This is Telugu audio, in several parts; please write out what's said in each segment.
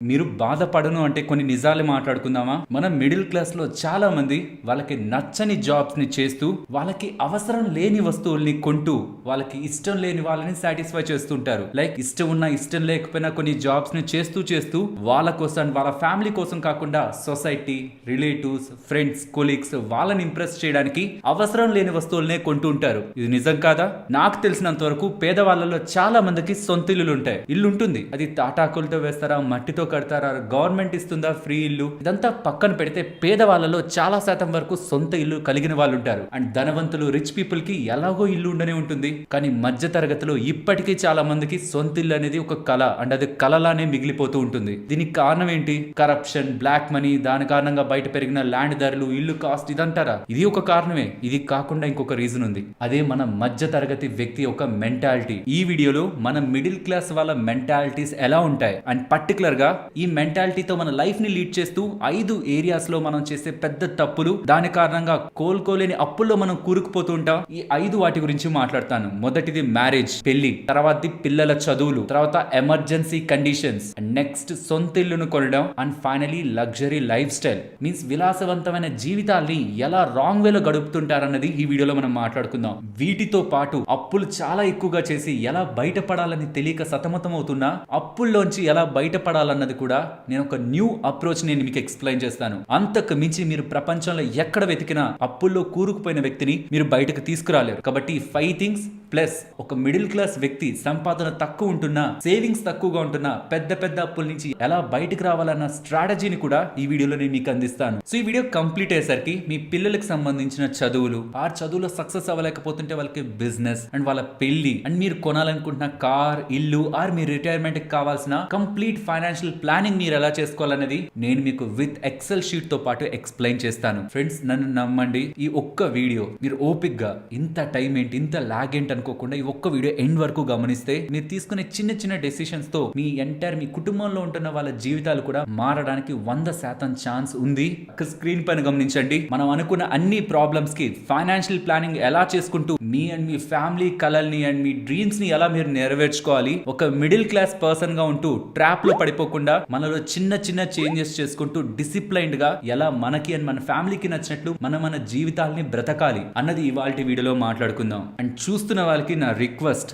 మీరు బాధపడను అంటే కొన్ని నిజాలు మాట్లాడుకుందామా. మనం మిడిల్ క్లాస్ లో చాలా మంది వాళ్ళకి నచ్చని జాబ్స్ ని చేస్తూ వాళ్ళకి అవసరం లేని వస్తువుల్ని కొంటూ వాళ్ళకి ఇష్టం లేని వాళ్ళని సాటిస్ఫై చేస్తుంటారు. లైక్ ఇష్టం ఉన్నా ఇష్టం లేకపోయినా కొన్ని జాబ్స్ ని చేస్తూ చేస్తూ వాళ్ళ కోసం వాళ్ళ ఫ్యామిలీ కోసం కాకుండా సొసైటీ, రిలేటివ్స్, ఫ్రెండ్స్, కొలీగ్స్ వాళ్ళని ఇంప్రెస్ చేయడానికి అవసరం లేని వస్తువులనే కొంటూ ఉంటారు. ఇది నిజం కాదా? నాకు తెలిసినంత వరకు పేదవాళ్ళలో చాలా మందికి సొంత ఇల్లులు ఉంటాయి. ఇల్లు ఉంటుంది, అది తాటాకులతో వేస్తారా, మట్టితో కడతారా, గవర్నమెంట్ ఇస్తుందా ఫ్రీ ఇల్లు, ఇదంతా పక్కన పెడితే పేదవాళ్ళలో చాలా శాతం వరకు సొంత ఇల్లు కలిగిన వాళ్ళు ఉంటారు. అండ్ ధనవంతులు, రిచ్ పీపుల్ కి ఎలాగో ఇల్లు ఉండనే ఉంటుంది. కానీ మధ్య తరగతిలో ఇప్పటికీ చాలా మందికి సొంత ఇల్లు అనేది ఒక కళ, అండ్ అది కళలానే మిగిలిపోతూ ఉంటుంది. దీనికి కారణం ఏంటి? కరప్షన్, బ్లాక్ మనీ, దాని కారణంగా బయట పెరిగిన ల్యాండ్ ధరలు, ఇల్లు కాస్ట్, ఇదంటారా? ఇది ఒక కారణమే. ఇది కాకుండా ఇంకొక రీజన్ ఉంది. అదే మన మధ్య తరగతి వ్యక్తి ఒక మెంటాలిటీ. ఈ వీడియోలో మన మిడిల్ క్లాస్ వాళ్ళ మెంటాలిటీస్ ఎలా ఉంటాయి అండ్ పర్టికులర్ గా ఈ మెంటాలిటీతో మన లైఫ్ ని లీడ్ చేస్తూ 5 ఏరియాస్ లో మనం చేసే పెద్ద తప్పులు, దాని కారణంగా కోలుకోలేని అప్పుల్లో మనం కూరుకుపోతూ ఉంటాం. ఈ 5 వాటి గురించి మాట్లాడతాను. మొదటిది మ్యారేజ్, పెళ్లి, తర్వాతది పిల్లల చదువులు, తర్వాత ఎమర్జెన్సీ కండిషన్స్, నెక్స్ట్ సొంత ఇల్లును కొనడం, and finally luxury life style. Means విలాసవంతమైన జీవితాల్ని ఎలా రాంగ్ వేలో గడుపుతుంటారన్నది ఈ వీడియోలో మనం మాట్లాడుకుందాం. వీటితో పాటు అప్పులు చాలా ఎక్కువగా చేసి ఎలా బయటపడాలని తెలియక సతమతం అవుతున్నా అప్పుల్లోంచి ఎలా బయటపడాలన్నది కూడా నేను ఒక న్యూ అప్రోచ్ నేను మీకు ఎక్స్ప్లెయిన్ చేస్తాను. అంతకు మించి మీరు ప్రపంచంలో ఎక్కడ వెతికినా అప్పుల్లో కూరుకుపోయిన వ్యక్తిని మీరు బయటకు తీసుకురాలేరు. కాబట్టి 5 థింగ్స్ ప్లస్ ఒక మిడిల్ క్లాస్ వ్యక్తి సంపాదన తక్కువ ఉంటున్నా, సేవింగ్స్ తక్కువగా ఉంటున్నా, పెద్ద పెద్ద అప్పుల నుంచి ఎలా బయటకు రావాలన్న స్ట్రాటజీని కూడా ఈ వీడియోలో నేను మీకు అందిస్తాను. సో ఈ వీడియో కంప్లీట్ అయ్యేసరికి మీ పిల్లలకు సంబంధించిన చదువులు, ఆ చదువులో సక్సెస్ అవ్వలేకపోతుంటే వాళ్ళకి బిజినెస్ అండ్ వాళ్ళ పెళ్లి, అండ్ మీరు కొనాలనుకుంటున్న కార్, ఇల్లు, ఆర్ మీ రిటైర్మెంట్ కి కావాల్సిన కంప్లీట్ ఫైనాన్షియల్ ప్లానింగ్ మీరు ఎలా చేసుకోవాలనేది నేను మీకు విత్ ఎక్సెల్ షీట్ తో పాటు ఎక్స్ప్లెయిన్ చేస్తాను. ఫ్రెండ్స్, నన్ను నమ్మండి, ఈ ఒక్క వీడియో మీరు ఓపిక్ గా ఇంత టైం ఏంటి, ఇంత లాగ్ ఏంటి అనుకోకుండా ఈ ఒక్క వీడియో ఎండ్ వరకు గమనిస్తే మీరు తీసుకునే చిన్న చిన్న డెసిషన్స్ తో మీ కుటుంబంలో ఉంటున్న వాళ్ళ జీవితాలు కూడా మారడానికి 100% ఛాన్స్ ఉంది. స్క్రీన్ పైన గమనించండి. మనం అనుకున్న అన్ని ప్రాబ్లమ్స్ కి ఫైనాన్షియల్ ప్లానింగ్ ఎలా చేసుకుంటూ మీ అండ్ మీ ఫ్యామిలీ కలల్ని అండ్ మీ డ్రీమ్స్ ని ఎలా మీరు నెరవేర్చుకోవాలి, ఒక మిడిల్ క్లాస్ పర్సన్ గా ఉంటూ ట్రాప్ లో పడిపోకుండా మనలో చిన్న చిన్న చేంజెస్ చేసుకుంటూ డిసిప్లైన్డ్ గా ఎలా మనకి అండ్ మన ఫ్యామిలీకి నచ్చినట్లు మన జీవితాలని బ్రతకాలి అన్నది ఇవాల్టి వీడియోలో మాట్లాడుకుందాం. అండ్ చూస్తున్న వాళ్ళకి నా రిక్వెస్ట్,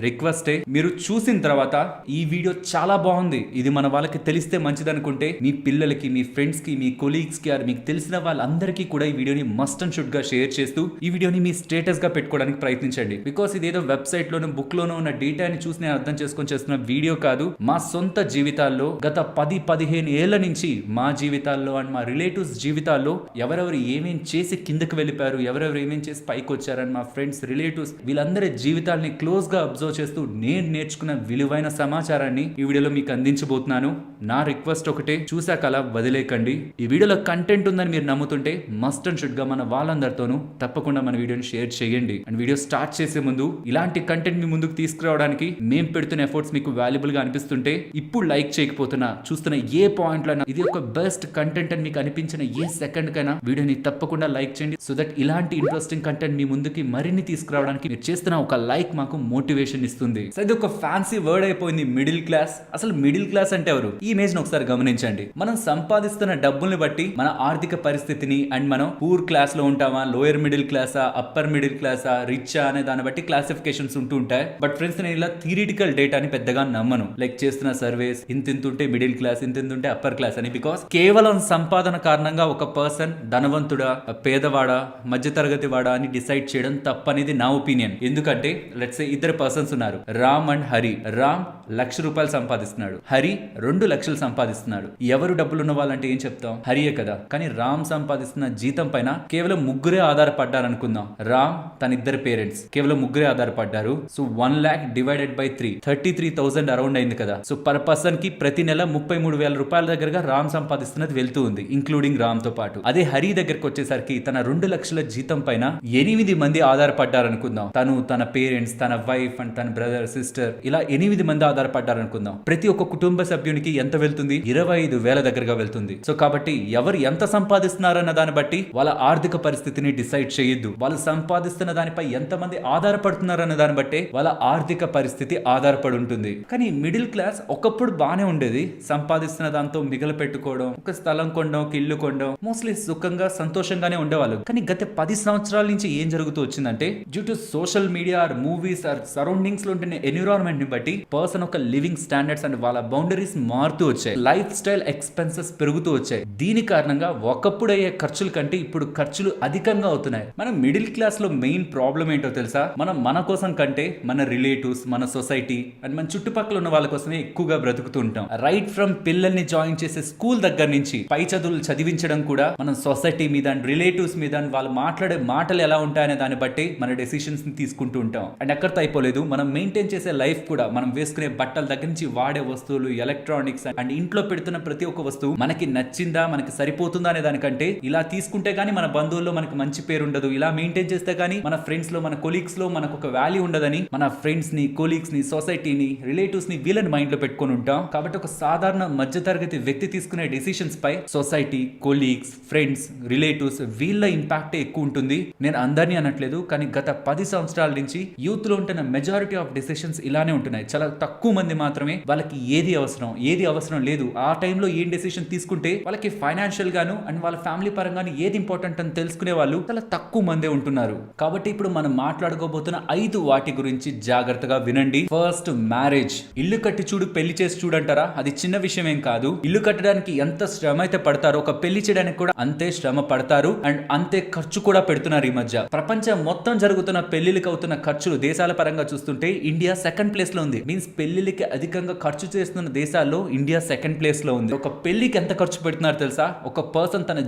రిక్వెస్టే, మీరు చూసిన తర్వాత ఈ వీడియో చాలా బాగుంది, ఇది మన వాళ్ళకి తెలిస్తే మంచిది అనుకుంటే మీ పిల్లలకి, మీ ఫ్రెండ్స్ కి, మీ కొలీగ్స్ కి, మీకు తెలిసిన వాళ్ళందరికీ కూడా ఈ వీడియోని మస్ట్ అండ్ షుడ్ గా షేర్ చేస్తూ ఈ వీడియోని మీ స్టేటస్ గా పెట్టుకోవడానికి ప్రయత్నించండి. బికాస్ ఇదేదో వెబ్సైట్ లోను, బుక్ లోను ఉన్న డేటాని చూసి నేను అర్థం చేసుకొని చేస్తున్న వీడియో కాదు. మా సొంత జీవితాల్లో గత 10-15 ఏళ్ల నుంచి మా జీవితాల్లో అండ్ మా రిలేటివ్స్ జీవితాల్లో ఎవరెవరు ఏమేం చేసి కిందకి వెళ్ళిపోయారు, ఎవరెవరు ఏమేం చేసి పైకి వచ్చారని మా ఫ్రెండ్స్, రిలేటివ్స్ వీళ్ళందరి జీవితాలని క్లోజ్ గా అబ్జర్వ్ చేస్తూ నేను నేర్చుకున్న విలువైన సమాచారాన్ని ఈ వీడియోలో మీకు అందించబోతున్నాను. నా రిక్వెస్ట్ ఒకటే, చూసాక అలా వదిలేకండి. ఈ వీడియోలో కంటెంట్ ఉందని మీరు నమ్ముతుంటే మస్ట్ అండ్ షుడ్ గా మన వాళ్ళందరితోనూ తప్పకుండా మన వీడియోని షేర్ చేయండి. అండ్ వీడియో స్టార్ట్ చేసే ముందు ఇలాంటి కంటెంట్ మీ ముందుకు తీసుకురావడానికి మేము పెడుతున్న ఎఫర్ట్స్ మీకు వాల్యుబుల్ గా అనిపిస్తుంటే ఇప్పుడు లైక్ చేయకపోతున్నా, చూస్తున్న ఏ పాయింట్ లో ఇది ఒక బెస్ట్ కంటెంట్ అని మీకు అనిపించిన ఏ సెకండ్ కైనా వీడియోని తప్పకుండా లైక్ చేయండి. సో దట్ ఇలాంటి ఇంట్రెస్టింగ్ కంటెంట్ మీ ముందుకి మరిన్ని తీసుకురావడానికి మీరు చేస్తున్న ఒక లైక్ మాకు మోటివేషన్ ఇస్తుంది. సో ఇది ఒక ఫ్యాన్సీ వర్డ్ అయిపోయింది మిడిల్ క్లాస్. అసలు మిడిల్ క్లాస్ అంటే ఎవరు? ఈ ఇమేజ్ ను ఒకసారి గమనించండి. మనం సంపాదిస్తున్న డబ్బుల్ని బట్టి మన ఆర్థిక పరిస్థితిని అండ్ మనం పూర్ క్లాస్ లో ఉంటామా, లోయర్ మిడిల్ క్లాసా, అప్పర్ మిడిల్ క్లాసా, రిచ్ అనే దాన్ని బట్టి క్లాసిఫికేషన్స్ ఉంటూ ఉంటాయి. బట్ ఫ్రెండ్స్, నేను ఇలా థియరిటికల్ డేటాని పెద్దగా నమ్మను. లైక్ చేస్తున్న సర్వేస్ ఇంత ఉంటే మిడిల్ క్లాస్, ఇంత ఉంటే అప్పర్ క్లాస్ అని. బికాస్ కేవలం సంపాదన కారణంగా ఒక పర్సన్ ధనవంతుడా, పేదవాడా, మధ్య తరగతి వాడా అని డిసైడ్ చేయడం తప్పనేది నా ఒపీనియన్. ఎందుకంటే లెట్స్ సే ఇద్దరు పర్సన్స్ ఉన్నారు, రామ్ అండ్ హరి. రామ్ ₹1,00,000 సంపాదిస్తున్నాడు, హరి 2 లక్షలు సంపాదిస్తున్నాడు. ఎవరు డబ్బులు ఉన్న వాళ్ళంటే ఏం చెప్తాం? హరియే కదా. కానీ రామ్ సంపాదిస్తున్న జీతం పైన కేవలం ముగ్గురే ఆధారపడ్డారు అనుకుందాం. రామ్, తన ఇద్దరు పేరెంట్స్, కేవలం ముగ్గురే ఆధారపడ్డారు. So 1 lakh divided by 3, 33,000 around అయింది కదా. సో పర్ పర్సన్ కి ప్రతి నెల ₹33,000 దగ్గరగా రామ్ సంపాదిస్తున్నది వెళ్తూ ఉంది, ఇంక్లూడింగ్ రామ్ తో పాటు. అదే హరి దగ్గరకు వచ్చేసరికి తన 2 లక్షల జీతం పైన 8 మంది ఆధారపడ్డారు అనుకుందాం. తను, తన పేరెంట్స్, తన వైఫ్ అండ్ తన బ్రదర్, సిస్టర్, ఇలా 8 మంది ఆధారపడ్డారు అనుకుందాం. ప్రతి ఒక్క కుటుంబ సభ్యునికి ఎంత వెళ్తుంది? 25,000 దగ్గరగా వెళ్తుంది. సో కాబట్టి ఎవరు ఎంత సంపాదిస్తున్నారన్న దాన్ని బట్టి వాళ్ళ ఆర్థిక పరిస్థితిని డిసైడ్ చేయొద్దు. వాళ్ళు సంపాదిస్తున్న దానిపై ఎంతమంది ఆధారపడుతున్నారన్న దాన్ని బట్టే వాళ్ళ ఆర్థిక పరిస్థితి ఆధారపడి ఉంటుంది. కానీ మిడిల్ క్లాస్ ఒకప్పుడు బానే ఉండేది. సంపాదిస్తున్న దాంతో మిగలు పెట్టుకోవడం, ఒక స్థలం కొనడం, ఒక ఇల్లు కొనడం, మోస్ట్లీ సుఖంగా సంతోషంగానే ఉండేవాళ్ళు. కానీ గత 10 సంవత్సరాల నుంచి ఏం జరుగుతూ వచ్చిందంటే, due to social media or movies or surroundings లో ఉంటున్న ఎన్విరాన్మెంట్ ని బట్టి పర్సన్ ఒక లివింగ్ స్టాండర్డ్స్ అండ్ వాళ్ళ బౌండరీస్ మారుతూ వచ్చాయి. లైఫ్ స్టైల్ ఎక్స్పెన్సెస్ పెరుగుతూ వచ్చాయి. దీని కారణంగా ఒకప్పుడు అయ్యే ఖర్చుల కంటే ఇప్పుడు ఖర్చులు అధికంగా అవుతున్నాయి. మనం మిడిల్ క్లాస్ లో మెయిన్ ప్రాబ్లం ఏంటో తెలుసా? మనం మన కోసం కంటే మన రిలేటివ్స్, మన సొసైటీ అండ్ మన చుట్టుపక్కల ఉన్న వాళ్ళ కోసమే ఎక్కువగా బ్రతుకుతూ ఉంటాం. రైట్ ఫ్రమ్ పిల్లల్ని జాయిన్ చేసే స్కూల్ దగ్గర నుంచి పై చదువులు చదివించడం కూడా మనం సొసైటీ మీద అండ్ రిలేటివ్స్ మీద వాళ్ళు మాట్లాడే మాటలు ఎలా ఉంటాయనే దాన్ని బట్టి మన డెసిషన్స్ ని తీసుకుంటూ ఉంటాం. అండ్ అక్కడితో అయిపోలేదు, మనం మెయింటైన్ చేసే లైఫ్ కూడా, మనం వేసుకునే బట్టల దగ్గర నుంచి వాడే వస్తువులు, ఎలక్ట్రానిక్స్ అండ్ ఇంట్లో పెడుతున్న ప్రతి ఒక్క వస్తువు మనకి నచ్చిందా, మనకి సరిపోతుందా అనే దానికంటే ఇలా తీసుకుంటే గానీ మన బంధువుల్లో మనకు మంచి పేరు ఉండదు, ఇలా మెయింటైన్ చేస్తే గానీ మన ఫ్రెండ్స్ లో, మన కొలీగ్స్ లో మనకు ఒక వాల్యూ ఉండదని మన ఫ్రెండ్స్ ని, కొలీగ్స్ ని, సొసైటీని, రిలేటివ్స్ ని వీళ్ళని మైండ్ లో పెట్టుకొని ఉంటాం. కాబట్టి ఒక సాధారణ మధ్యతరగతి వ్యక్తి తీసుకునే డెసిషన్స్ పై సొసైటీ, కొలీగ్స్, ఫ్రెండ్స్, రిలేటివ్స్ వీళ్ళ ఇంపాక్ట్ ఎక్కువ ఉంటుంది. నేను అందరినీ అనట్లేదు, కానీ గత 10 సంవత్సరాల నుంచి యూత్ లో ఉంటున్న మెజారిటీ ఆఫ్ డెసిషన్స్ ఇలానే ఉంటున్నాయి. చాలా తక్కువ మంది మాత్రమే వాళ్ళకి ఏది అవసరం, ఏది అవసరం లేదు, ఆ టైంలో ఏం డెసిషన్ తీసుకుంటే వాళ్ళకి ఫైనాన్షియల్ గాను అండ్ వాళ్ళ ఫ్యామిలీ పరంగాను ఏది ఇంపార్టెంట్ అని తెలుసుకునే వాళ్ళు చాలా తక్కువ మందే ఉంటున్నారు. కాబట్టి ఇప్పుడు మనం మాట్లాడుకోబోతున్న 5 వాటి గురించి జాగ్రత్తగా వినండి. First, marriage. ఇల్లు కట్టి చూడు, పెళ్లి చేసి చూడంటారా? అది చిన్న విషయం ఏం కాదు. ఇల్లు కట్టడానికి ఎంత శ్రమ అయితే పడతారో, ఒక పెళ్లి చేయడానికి కూడా అంతే శ్రమ పడతారు అండ్ అంతే ఖర్చు కూడా పెడుతున్నారు. ఈ మధ్య ప్రపంచం మొత్తం జరుగుతున్న పెళ్లికి అవుతున్న ఖర్చులు దేశాల పరంగా చూస్తుంటే ఇండియా సెకండ్ ప్లేస్ లో ఉంది. మీన్స్ పెళ్లికి అధికంగా ఖర్చు చేస్తున్న దేశాల్లో ఇండియా సెకండ్ ప్లేస్ లో ఉంది. ఒక పెళ్లికి ఎంత ఖర్చు పెడుతున్నారు తెలుసా? ఒక పర్సన్ తన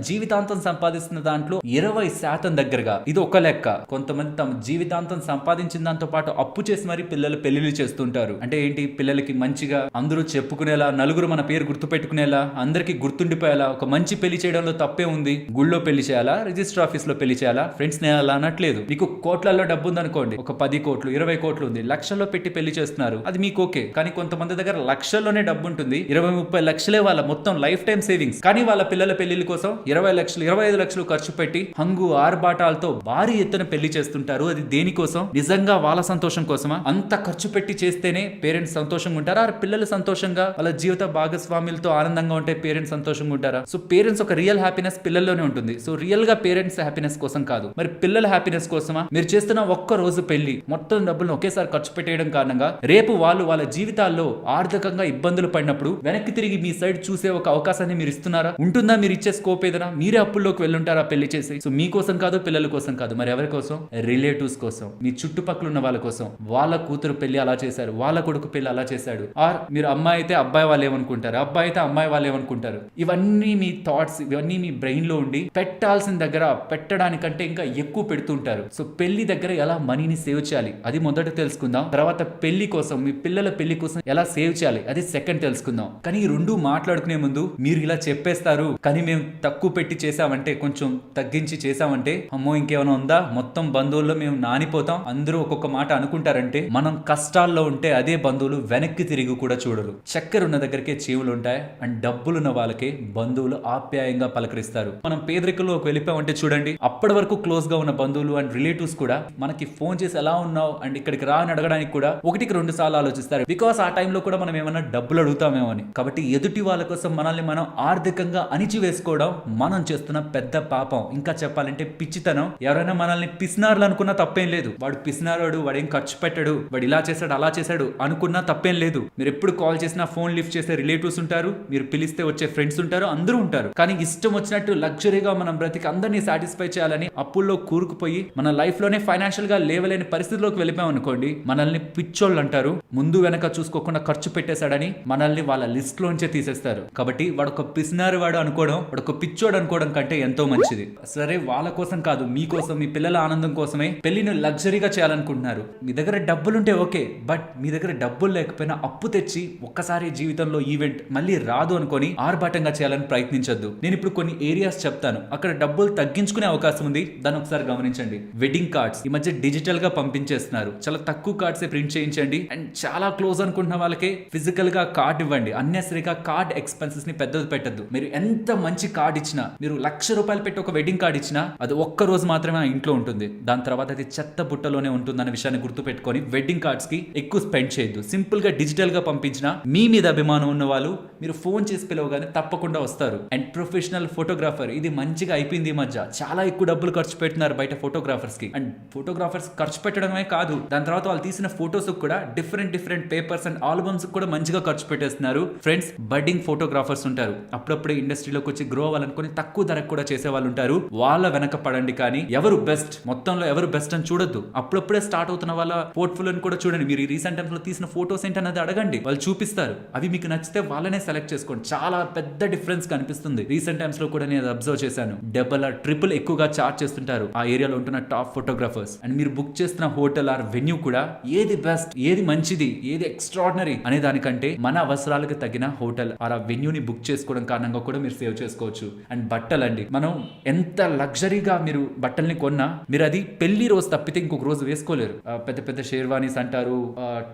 జీవితాంతం సంపాదిస్తున్న దాంట్లో 20% దగ్గరగా. ఇది ఒక లెక్క. కొంతమంది తమ జీవితాంతం సంపాదించిన దాంతో పాటు అప్పు చేసి మరి పిల్లలు పెళ్లిళ్ళు చేస్తుంటారు. అంటే ఏంటి? పిల్లలకి మంచిగా అందరూ చెప్పుకునేలా, నలుగురు మన పేరు గుర్తు పెట్టుకునేలా, అందరికి గుర్తుండిపోయేలా ఒక మంచి పెళ్లి చేయడంలో తప్పే ఉంది. గుళ్ళో పెళ్లి చేయాలా, రిజిస్టర్ ఆఫీస్ లో పెళ్లి చేయాలా, ఫ్రెండ్స్ నేయాలా అనట్లేదు. మీకు కోట్లలో డబ్బు ఉందనుకోండి, ఒక 10 కోట్లు 20 కోట్లు ఉంది, లక్షల్లో పెట్టి పెళ్లి చేస్తున్నారు, అది మీకు ఓకే. కానీ కొంతమంది దగ్గర లక్షల్లోనే డబ్బు ఉంటుంది, 20-30 లక్షలే వాళ్ళ మొత్తం లైఫ్ టైం సేవింగ్స్. కానీ వాళ్ళ పిల్లల పెళ్లిళ్ళ కోసం 20 లక్షలు 25 లక్షలు ఖర్చు పెట్టి హంగు ఆర్భాటాలతో భారీ ఎత్తున పెళ్లి చేస్తుంటారు. అది దేనికోసం? నిజంగా వాళ్ళ సంతోషం కోసమా? అంత ఖర్చు పెట్టి చేస్తేనే పేరెంట్స్ సంతోషంగా ఉంటారా? పిల్లలు సంతోషంగా వాళ్ళ జీవిత భాగస్వాములతో ఆనందంగా ఉంటే పేరెంట్స్ సంతోషంగా ఉంటారా? సో పేరెంట్స్ ఒక రియల్ హ్యాపీనెస్ పిల్లల్లోనే ఉంటుంది. సో రియల్ గా పేరెంట్స్ హ్యాపీనెస్ కోసం కాదు, మరి పిల్లల హ్యాపీనెస్ కోసమా? మీరు చేస్తున్న ఒక్క రోజు పెళ్లి మొత్తం డబ్బులను ఒకేసారి ఖర్చు పెట్టేయడం కారణంగా రేపు వాళ్ళు వాళ్ళ జీవితాల్లో ఆర్థికంగా ఇబ్బందులు పడినప్పుడు వెనక్కి తిరిగి మీ సైడ్ చూసే ఒక అవకాశాన్ని మీరు ఇస్తున్నారా? ఉంటుందా? మీరు ఇచ్చే స్కోప్ ఏదైనా? మీరే అప్పుల్లోకి వెళ్ళుంటారా పెళ్లి చేసి? సో మీకోసం కాదు, పిల్లల కోసం కాదు, మరి ఎవరి కోసం? రిలేటివ్స్ కోసం, మీ చుట్టుపక్కల ఉన్న వాళ్ళ కోసం. వాళ్ళ కూతురు పెళ్లి అలా చేశారు, వాళ్ళ కొడుకు పెళ్లి అలా చేశాడు. ఆర్ మీరు అమ్మాయి అయితే అబ్బాయి వాళ్ళు ఏమనుకుంటారు, అబ్బాయి అయితే అమ్మాయి వాళ్ళు ఏమనుకుంటారు. ఇవన్నీ మీ థాట్స్, ఇవన్నీ మీ బ్రెయిన్ లో ఉండి పెట్టాల్సిన దగ్గర పెట్టడానికంటే ఇంకా ఎక్కువ పెడుతుంటారు. సో పెళ్లి దగ్గర ఎలా మనీని సేవ్ చేయాలి అది మొదట తెలుసుకుందాం. తర్వాత పెళ్లి కోసం, మీ పిల్లల పెళ్లి కోసం ఎలా సేవ్ చేయాలి అది సెకండ్ తెలుసుకుందాం. కానీ ఈ రెండు మాట్లాడుకునే ముందు మీరు ఇలా చెప్పేస్తారు, కానీ మేము తక్కువ పెట్టి చేసామంటే, కొంచెం తగ్గించి చేసామంటే, అమ్మో ఇంకేమైనా ఉందా, మొత్తం బంధువుల్లో మేము నానిపోతాం, అందరూ ఒక్కొక్క మాట అనుకుంటారంటే, మనం కష్టాల్లో ఉంటే అదే బంధువులు వెనక్కి తిరిగి కూడా చూడరు. చక్కెర ఉన్న దగ్గరికే చెవులు ఉంటాయి అండ్ డబ్బులున్న వాళ్ళకే బంధువులు ఆప్యాయంగా పలకరిస్తారు. మనం పేదరికంలోకి వెళ్ళిపోయామంటే చూడండి, అప్పటి వరకు క్లోజ్ గా ఉన్న బంధువులు అండ్ రిలేటివ్స్ కూడా మనకి ఫోన్ చేసి ఎలా ఉన్నావు అండ్ ఇక్కడికి రా అని అడగడానికి కూడా 1-2 సార్లు ఆలోచిస్తారు. బికాస్ ఆ టైంలో కూడా మనం ఏమన్నా డబ్బులు అడుగుతామేమో అని. కాబట్టి ఎదుటి వాళ్ళ కోసం మనల్ని మనం ఆర్థికంగా అణిచి వేసుకోవడం మనం చేస్తున్న పెద్ద పాపం. ఇంకా చెప్పాలంటే పిచ్చితనం. ఎవరైనా మనల్ని పిసినారులు అనుకున్నా తప్పేం లేదు. వాడు పిసినారాడు, వాడు ఏం ఖర్చు పెట్టాడు, వాడు ఇలా చేశాడు అలా చేశాడు అనుకున్నా తప్పేం లేదు. మీరు ఎప్పుడు కాల్ చేసినా ఫోన్ లిఫ్ట్ చేసే రిలేటివ్స్ ఉంటారు, మీరు పిలిస్తే వచ్చే ఫ్రెండ్స్ ఉంటారు, అందరూ ఉంటారు. కానీ ఇష్టం వచ్చినట్టు లగ్జరీగా మనం బ్రతికి అందరినీ సాటిస్ఫై చేయాలని అప్పుల్లో కూరుకుపోయి మన లైఫ్ లోనే ఫైనాన్షియల్ గా లేవలేని పరిస్థితిలోకి వెళ్ళిపోయాం అనుకోండి, మనల్ని పిచ్చోళ్ళు అంటారు. ముందు వెనక చూసుకోకుండా ఖర్చు పెట్టేశాడని మనల్ని వాళ్ళ లిస్ట్ లోంచే తీసేస్తారు. కాబట్టి వాడు ఒక పిసినారు వాడు అనుకోవడం, వాడు ఒక పిచ్చోడు అనుకోవడం కంటే ఎంతో మంచిది. సరే వాళ్ళ కోసం కాదు, మీకోసం, మీ పిల్లల ఆనందం కోసమే పెళ్లిని లగ్జరీగా చేయాలనుకుంటున్నారు. మీ దగ్గర డబ్బులుంటే ఓకే, బట్ మీ దగ్గర డబ్బులు లేకపోయినా అప్పు తెచ్చి ఒక్కసారి జీవితంలో ఈవెంట్ మళ్ళీ రాదు అనుకొని ఆర్భాటంగా చేయాలని ప్రయత్నించొద్దు. నేను ఇప్పుడు కొన్ని ఏరియాస్ చెప్తాను, అక్కడ డబ్బులు తగ్గించుకునే అవకాశం ఉంది, దాన్ని ఒకసారి గమనించండి. వెడ్డింగ్ కార్డ్స్ ఈ మధ్య డిజిటల్ గా పంపించేస్తున్నారు, చాలా తక్కువ కార్డ్స్ ప్రింట్ చేయించండి. అండ్ చాలా క్లోజ్ అనుకుంటున్న వాళ్ళకి ఫిజికల్ గా కార్డ్ ఇవ్వండి. అన్నెసరీగా కార్డ్ ఎక్స్పెన్సెస్ ని పెద్దది పెట్టద్దు. మీరు ఎంత మంచి కార్డ్ ఇచ్చినా, మీరు ₹1,00,000 పెట్టి ఒక వెడ్డింగ్ కార్డ్ ఇచ్చినా అది ఒక్క రోజు మాత్రమే ఆ ఇంట్లో ఉంటుంది, దాని తర్వాత అది చెత్త బుట్టలోనే ఉంటుందన్న విషయాన్ని గుర్తు పెట్టుకొని వెడ్డింగ్ కార్డ్స్ కి ఎక్కువ స్పెండ్ చేయొద్దు. సింపుల్ గా డిజిటల్ గా పంపించినా మీ మీద అభిమానం ఉన్న వాళ్ళు మీరు ఫోన్ చేసి పిలవగానే తప్పకుండా వస్తారు. అండ్ ప్రొఫెషనల్ ఫోటోగ్రాఫర్, ఇది మంచిగా అయిపోయింది ఈ మధ్య. చాలా ఎక్కువ డబ్బులు ఖర్చు పెడుతున్నారు బయట ఫోటోగ్రాఫర్స్ కి. అండ్ ఫోటోగ్రాఫర్స్ ఖర్చు పెట్టడమే కాదు, దాని తర్వాత వాళ్ళు తీసిన ఫోటోస్ కూడా డిఫరెంట్ పేపర్స్ అండ్ ఆల్బమ్స్ కూడా మంచిగా ఖర్చు పెట్టేస్తున్నారు. ఫ్రెండ్స్, బడ్డింగ్ ఫోటోగ్రాఫర్స్ ఉంటారు, అప్పుడప్పుడే ఇండస్ట్రీలోకి వచ్చి గ్రో అవ్వాలనుకుని తక్కువ ధరకు కూడా చేసే వాళ్ళు ఉంటారు. వాళ్ళ వెనక పడండి, కానీ ఎవరు బెస్ట్, మొత్తంలో ఎవరు బెస్ట్ అని చూడొద్దు. అప్పుడప్పుడే స్టార్ట్ అవుతున్న వాళ్ళ పోర్ట్ఫోలియోని కూడా చూడండి. మీరు రీసెంట్ టైమ్స్ లో తీసిన ఫోటోస్ ఏంటన్నది అడగండి, వాళ్ళు చూపిస్తారు. అవి మీకు నచ్చితే వాళ్ళనే సెలెక్ట్ చేసుకోండి. చాలా పెద్ద డిఫరెన్స్ కనిపిస్తుంది. రీసెంట్ టైమ్స్ లో కూడా నేను అబ్జర్వ్ చేశాను. డబుల్ ఆర్ ట్రిపుల్ ఎక్కువగా చార్జ్ చేస్తుంటారు ఆ ఏరియాలో ఉంటున్న టాప్ ఫోటోగ్రాఫర్స్. అండ్ మీరు బుక్ చేస్తున్న హోటల్ ఆర్ వెన్యూ కూడా ఏది బెస్ట్, ఏది మంచిది, ఏది ఎక్స్ట్రాడినరీ అనే దానికంటే మన అవసరాలకు తగిన హోటల్ ఆర్ ఆ వెన్యూని బుక్ చేసుకోవడం కారణంగా కూడా మీరు సేవ్ చేసుకోవచ్చు. అండ్ బట్టలండి, మనం ఎంత లగ్జరీగా మీరు బట్టల్ని కొన్నా మీరు అది పెళ్లి రోజు తప్పితే ఇంకొక రోజు వేసుకోలేరు. పెద్ద పెద్ద షేర్వానీస్ అంటారు,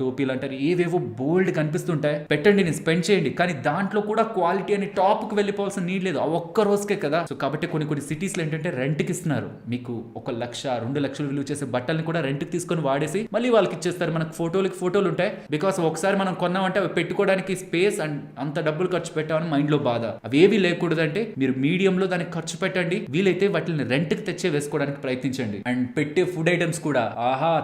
టోపీలు అంటారు, ఏవేవో బోల్డ్ కనిపిస్తుంటాయి. పెట్టండి, నేను స్పెండ్ చేయండి, కానీ దాంట్లో కూడా క్వాలిటీ అని టాప్ కు వెళ్ళిపోవాల్సిన నీడ్ లేదు. ఆ ఒక్క రోజుకే కదా. సో కాబట్టి కొన్ని సిటీస్ లో ఏంటంటే రెంట్ కి ఇస్తున్నారు. మీకు 1 లక్ష 2 లక్షలు విలువ చేసే బట్టల్ని కూడా రెంట్ కి తీసుకొని వాడేసి మళ్ళీ వాళ్ళకి ఇచ్చేస్తారు. మనకు ఫోటోలు ఉంటాయి. బికాస్ ఒకసారి మనం కొన్నామంటే అవి పెట్టుకోవడానికి స్పేస్ అండ్ అంత డబ్బులు ఖర్చు పెట్టామని మైండ్ లో బాధ. అవి ఏవి లేకూడదంటే మీరు మీడియం లో దానికి ఖర్చు పెట్టండి. వీలైతే వాటిని రెంట్ కి తెచ్చే వేసుకోవడానికి ప్రయత్నించండి. అండ్ పెట్టే ఫుడ్ ఐటమ్స్ కూడా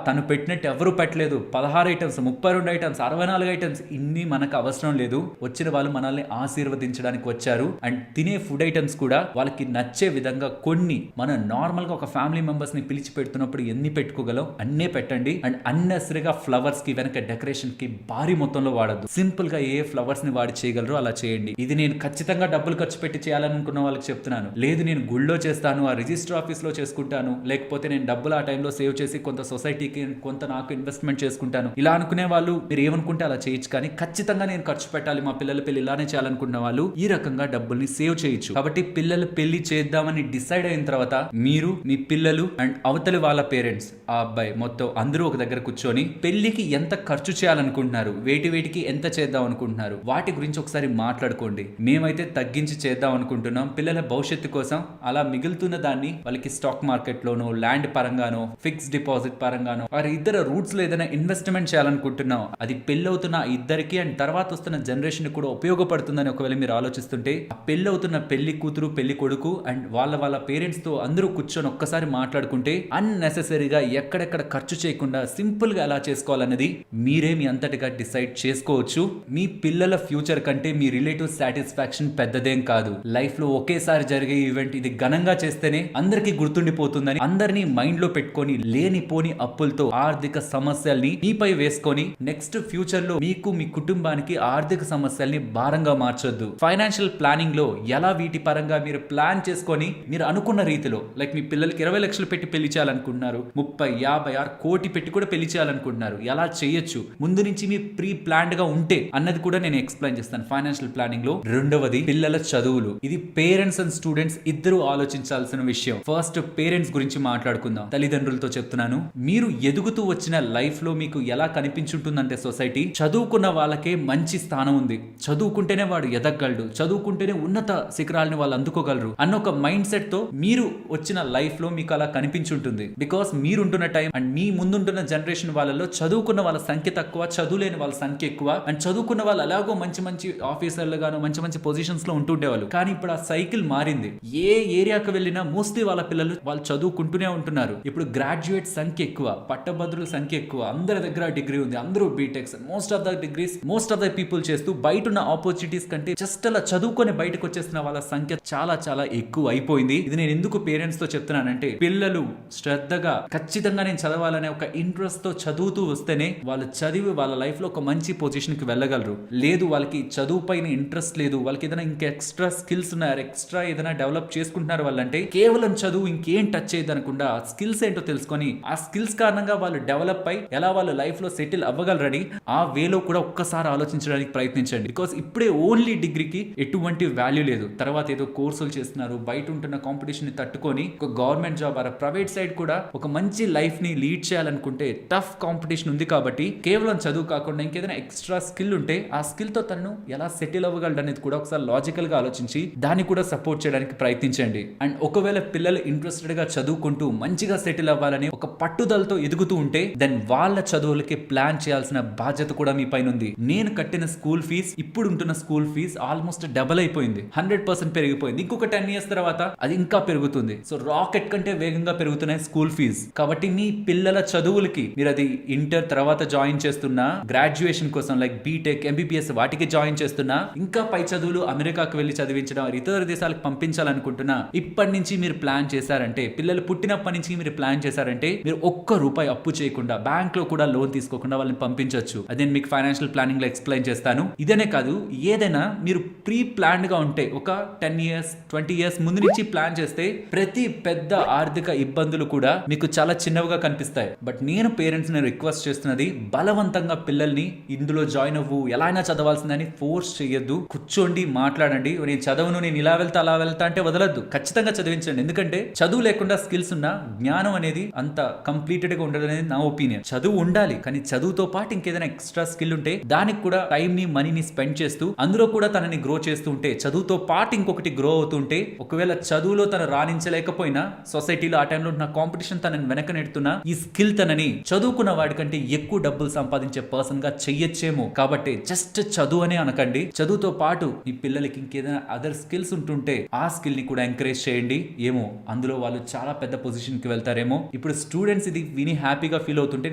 తను పెట్టినట్టు ఎవరు పెట్టలేదు. 16 ఐటమ్స్, 32 ఐటమ్స్, 64 ఐటమ్స్, ఇన్ని మనకు అవసరం లేదు. వచ్చిన వాళ్ళు మనల్ని ఆశీర్వదించడానికి వచ్చారు. అండ్ తినే ఫుడ్ ఐటమ్స్ కూడా వాళ్ళకి నచ్చే విధంగా కొన్ని, మన నార్మల్ గా ఒక ఫ్యామిలీ మెంబర్స్ ని పిలిచి పెడుతున్నప్పుడు ఎన్ని పెట్టుకోగలం అన్నే పెట్టండి. అండ్ అన్నెసరిగా ఫ్లవర్స్ కి వెనక డెకరేషన్ కి భారీ మొత్తంలో వాడద్దు. సింపుల్ గా ఏ ఫ్లవర్స్ ని వాడి చేయగలరో అలా చేయండి. ఇది నేను ఖచ్చితంగా డబ్బులు ఖర్చు పెట్టి చేయాలనుకున్న వాళ్ళకి చెప్తున్నాను. లేదు నేను గుళ్ళో చేస్తాను, ఆ రిజిస్టర్ ఆఫీస్ లో చేసుకుంటాను, లేకపోతే నేను డబ్బులు ఆ టైంలో సేవ్ చేసి కొంత సొసైటీకి కొంత నాకు ఇన్వెస్ట్మెంట్ చేసుకుంటాను, ఇలా అనుకునే వాళ్ళు మీరు ఏమనుకుంటే అలా చేయొచ్చు. కానీ ఖచ్చితంగా నేను ఖర్చు పెట్టాలి, మా పిల్లల పెళ్లి ఇలానే చేయాలనుకున్న వాళ్ళు ఈ రకంగా డబ్బుల్ని సేవ్ చేయొచ్చు. కాబట్టి పిల్లల పెళ్లి చేద్దామని డిసైడ్ అయిన తర్వాత మీరు, మీ పిల్లలు అండ్ అవతలి వాళ్ళ పేరెంట్స్, ఆ అబ్బాయి మొత్తం అందరూ ఒక దగ్గర కూర్చొని పెళ్లికి ఎంత ఖర్చు చేయాలనుకుంటున్నారు, వేటికి ఎంత చేద్దాం అనుకుంటున్నారు, వాటి గురించి ఒకసారి మాట్లాడుకోండి. మేమైతే తగ్గించి చేద్దాం అనుకుంటున్నాం పిల్లల భవిష్యత్తు కోసం. అలా మిగులుతున్న దాన్ని వాళ్ళకి స్టాక్ మార్కెట్ లోనో, ల్యాండ్ పరంగానో, ఫిక్స్ డిపాజిట్ పరంగానో, వారి ఇద్దరు రూట్స్ లో ఏదైనా ఇన్వెస్ట్మెంట్ చేయాలనుకుంటున్నాం, అది పెళ్ళవుతున్న ఇద్దరికి అండ్ తర్వాత వస్తున్న జనరేషన్ కూడా ఉపయోగపడుతుందని ఒకవేళ మీరు ఆలోచిస్తుంటే, ఆ పెళ్ళవుతున్న పెళ్లి కూతురు, పెళ్లి కొడుకు అండ్ వాళ్ళ పేరెంట్స్ తో అందరూ కూర్చొని ఒక్కసారి మాట్లాడుకుంటే అన్నెసెసరీగా ఎక్కడెక్కడ ఖర్చు చేయకుండా సింపుల్ గా ఎలా చేసుకోవాలన్నది మీరే మీ అంతటిగా డిసైడ్ చేసుకోవచ్చు. మీ పిల్లల ఫ్యూచర్ కంటే మీ రిలేటివ్ సాటిస్ఫాక్షన్ పెద్దదేం కాదు. లైఫ్ లో ఒకేసారి జరిగే ఈవెంట్, ఇది ఘనంగా చేస్తేనే అందరికీ గుర్తుండిపోతుందని అందరినీ మైండ్ లో పెట్టుకొని లేనిపోని అప్పులతో ఆర్థిక సమస్యల్ని మీపై వేసుకొని నెక్స్ట్ ఫ్యూచర్ లో మీకు, మీ కుటుంబానికి ఆర్థిక సమస్యల్ని భారంగా మార్చొద్దు. ఫైనాన్షియల్ ప్లానింగ్ లో ఎలా వీటి పరంగా మీరు ప్లాన్ చేసుకొని మీరు అనుకున్న రీతిలో, లైక్ మీ పిల్లలకి 20 లక్షలు పెట్టి పెళ్లి చేయాలనుకుంటున్నారు, 30, 50, 6 కోటి పెట్టి కూడా పెళ్లి చేయాలనుకుంటున్నారు, ఎలా చేయొచ్చు ముందు నుంచి మీ ప్రీ ప్లాన్డ్ గా ఉంటే అన్నది కూడా నేను ఎక్స్ప్లెయిన్ చేస్తాను ఫైనాన్షియల్ ప్లానింగ్ లో. రెండవది పిల్లల చదువులు. ఇది పేరెంట్స్ అండ్ స్టూడెంట్స్ ఇద్దరు ఆలోచించాల్సిన విషయం. ఫస్ట్ పేరెంట్స్ గురించి మాట్లాడుకుందాం. తల్లిదండ్రులతో చెప్తున్నాను, మీరు ఎదుగుతూ వచ్చిన లైఫ్ లో మీకు ఎలా కనిపించుంటుందంటే సొసైటీ, చదువుకున్న వాళ్ళకే మంచి స్థానం ఉంది, చదువుకుంటేనే వాడు ఎదగలడు, చదువుకుంటేనే ఉన్నత శిఖరాలని వాళ్ళు అందుకోగలరు అన్న ఒక మైండ్ సెట్ తో మీరు వచ్చిన లైఫ్ లో మీకు అలా కనిపించుంటుంది. బికాస్ మీరుంటున్న టైం అండ్ మీ ముందుంటున్న జనరేషన్ వాళ్ళలో చదువుకున్న వాళ్ళ సంఖ్య తక్కువ, చదువులేని వాళ్ళ సంఖ్య ఎక్కువ. అండ్ చదువుకున్న వాళ్ళు అలాగో మంచి ఆఫీసర్లు గాను మంచి పొజిషన్స్ లో ఉంటుండేవాళ్ళు. కానీ ఇప్పుడు ఆ సైకిల్ మారింది. ఏ ఏరియాకి వెళ్ళినా మోస్ట్లీ వాళ్ళ పిల్లలు వాళ్ళు చదువుకుంటూనే ఉంటున్నారు. ఇప్పుడు గ్రాడ్యుయేట్ సంఖ్య ఎక్కువ, పట్టభద్రుల సంఖ్య ఎక్కువ, అందరి దగ్గర డిగ్రీ ఉంది, అందరూ BTechs, most of the people చేస్తూ బయట ఉన్న ఆపర్చునిటీస్ కంటే జస్ట్ అలా చదువుకొని బయటకు వచ్చేస్తున్న వాళ్ళ సంఖ్య చాలా ఎక్కువ అయిపోయింది. ఇది నేను ఎందుకు పేరెంట్స్ తో చెప్తున్నానంటే, పిల్లలు శ్రద్ధగా ఖచ్చితంగా నేను చదవాలనే ఒక ఇంట్రెస్ట్ తో చదువుతూ వస్తేనే వాళ్ళు చదివి వాళ్ళ లైఫ్ లో ఒక మంచి పొజిషన్ కి వెళ్ళగలరు. లేదు వాళ్ళకి చదువు పైన ఇంట్రెస్ట్ లేదు, వాళ్ళకి ఏదైనా ఇంకా ఎక్స్ట్రా స్కిల్స్ ఉన్నారు, ఎక్స్ట్రా ఏదైనా డెవలప్ చేసుకుంటున్నారు వాళ్ళంటే, కేవలం చదువు ఇంకేం టచ్ చేయదనకుండా ఆ స్కిల్స్ ఏంటో తెలుసుకొని ఆ స్కిల్స్ కారణంగా వాళ్ళు డెవలప్ అయి ఎలా వాళ్ళు లైఫ్ లో సెటిల్ అవ్వగలరని ఆ వేలో కూడా ఒక్కసారి ఆలోచించడానికి ప్రయత్నించండి. బికాస్ ఇప్పుడే ఓన్లీ డిగ్రీకి ఎటువంటి వాల్యూ లేదు. తర్వాత ఏదో కోర్సులు చేస్తున్నారు, బయట ఉంటున్న కాంపిటీషన్ ని తట్టుకొని ఒక government job or private side కూడా ఒక మంచి లైఫ్ ని లీడ్ చేయాలనుకుంటే టఫ్ కాంపిటీషన్ ఉంది. కాబట్టి కేవలం చదువు కాకుండా ఇంకేదైనా ఎక్స్ట్రా స్కిల్ ఉంటే ఆ స్కిల్ తో తను ఎలా సెటిల్ అవ్వగలడు అనేది కూడా ఒకసారి లాజికల్ గా ఆలోచించి దాన్ని కూడా సపోర్ట్ చేయడానికి ప్రయత్నించండి. అండ్ ఒకవేళ పిల్లలు ఇంట్రెస్టెడ్ గా చదువుకుంటూ మంచిగా సెటిల్ అవ్వాలని ఒక పట్టుదలతో ఎదుగుతూ ఉంటే దెన్ వాళ్ళ చదువులకి ప్లాన్ చేయాల్సిన బాధ్యత కూడా మీ పైన ఉంది. నేను కట్టిన స్కూల్ ఫీజ్ ఇప్పుడు ఉంటున్న స్కూల్ ఫీజ్ ఆల్మోస్ట్ డబల్ అయిపోయింది, 100% పెరిగిపోయింది. ఇంకొక 10 years తర్వాత అది ఇంకా పెరుగుతుంది. సో రాకెట్ కంటే వేగంగా పెరుగుతున్నాయి స్కూల్ ఫీజ్. కాబట్టి మీ పిల్లల చదువులకి మీరు అది ఇంటర్ తర్వాత జాయిన్ చేస్తున్నా, గ్రాడ్యుయేషన్ కోసం లైక్ బీటెక్, ఎంబీబీఎస్ వాటికి జాయిన్ చేస్తున్నా, ఇంకా పై చదువులు అమెరికాకు వెళ్లి చదివించడం, ఇతర దేశాలకు పంపించాలనుకుంటున్నా, ఇప్పటి నుంచి మీరు ప్లాన్ చేశారంటే, పిల్లలు పుట్టినప్పటి నుంచి మీరు ప్లాన్ చేశారంటే, మీరు ₹1 అప్పు చేయకుండా, బ్యాంక్ లో కూడా లోన్ తీసుకోకుండా వాళ్ళని పంపించవచ్చు. అదే నేను మీకు ఫైనాన్షియల్ ప్లానింగ్ లో ఎక్స్ప్లెయిన్ చేస్తాను. ఇదనే కాదు, ఏదైనా మీరు ప్రీ ప్లాన్డ్ గా ఉంటే, ఒక 10 years 20 years ముందు నుంచి ప్లాన్ చేస్తే ప్రతి పెద్ద ఆర్థిక ఇబ్బందులు కూడా మీకు చాలా చిన్నవిగా కనిపిస్తాయి. బట్ నేను పేరెంట్స్ ని రిక్వెస్ట్ చేస్తున్నది, బలవంతంగా పిల్లల్ని ఇందులో జాయిన్ అవ్వు, ఎలా అయినా చదవాల్సిందని ఫోర్స్ చేయొద్దు. కూర్చోండి, మాట్లాడండి. నేను చదవను, నేను ఇలా వెళ్తా అలా వెళ్తా అంటే వదలద్దు, ఖచ్చితంగా చదివించండి. ఎందుకంటే చదువు లేకుండా స్కిల్స్ ఉన్న జ్ఞానం అనేది అంత కంప్లీటెడ్ గా ఉండదు అనేది నా ఒపీనియన్. చదువు ఉండాలి, కానీ చదువుతో పాటు ఇంకేదైనా ఎక్స్ట్రా స్కిల్ ఉంటే దానికి కూడా టైం ని మనీని స్పెండ్ చేస్తూ అందులో కూడా తనని గ్రో చేస్తూ ఉంటే, చదువుతో పాటు ఇంకొకటి గ్రో అవుతుంటే, ఒకవేళ చదువులో తను రాణించలేకపోయినా సొసైటీలో ఆ టైంలో ఉన్న కాంపిటీషన్ తనని వెనక నెడుతున్నా, ఈ స్కిల్ తనని చదువుకున్న వాడికంటే ఎక్కువ డబ్బులు సంపాదించే పర్సన్ గా చెయ్యొచ్చేమో. కాబట్టి జస్ట్ చదువు అనే అనకండి, చదువుతో పాటు మీ పిల్లలకి ఇంకేదైనా అదర్ స్కిల్స్ ఉంటుంటే ఆ స్కిల్ ని కూడా ఎంకరేజ్ చేయండి. ఏమో అందులో వాళ్ళు చాలా పెద్ద పొజిషన్ కి వెళ్తారేమో. ఇప్పుడు స్టూడెంట్స్ ఇది విని హ్యాపీగా ఫీల్ అవుతుంటే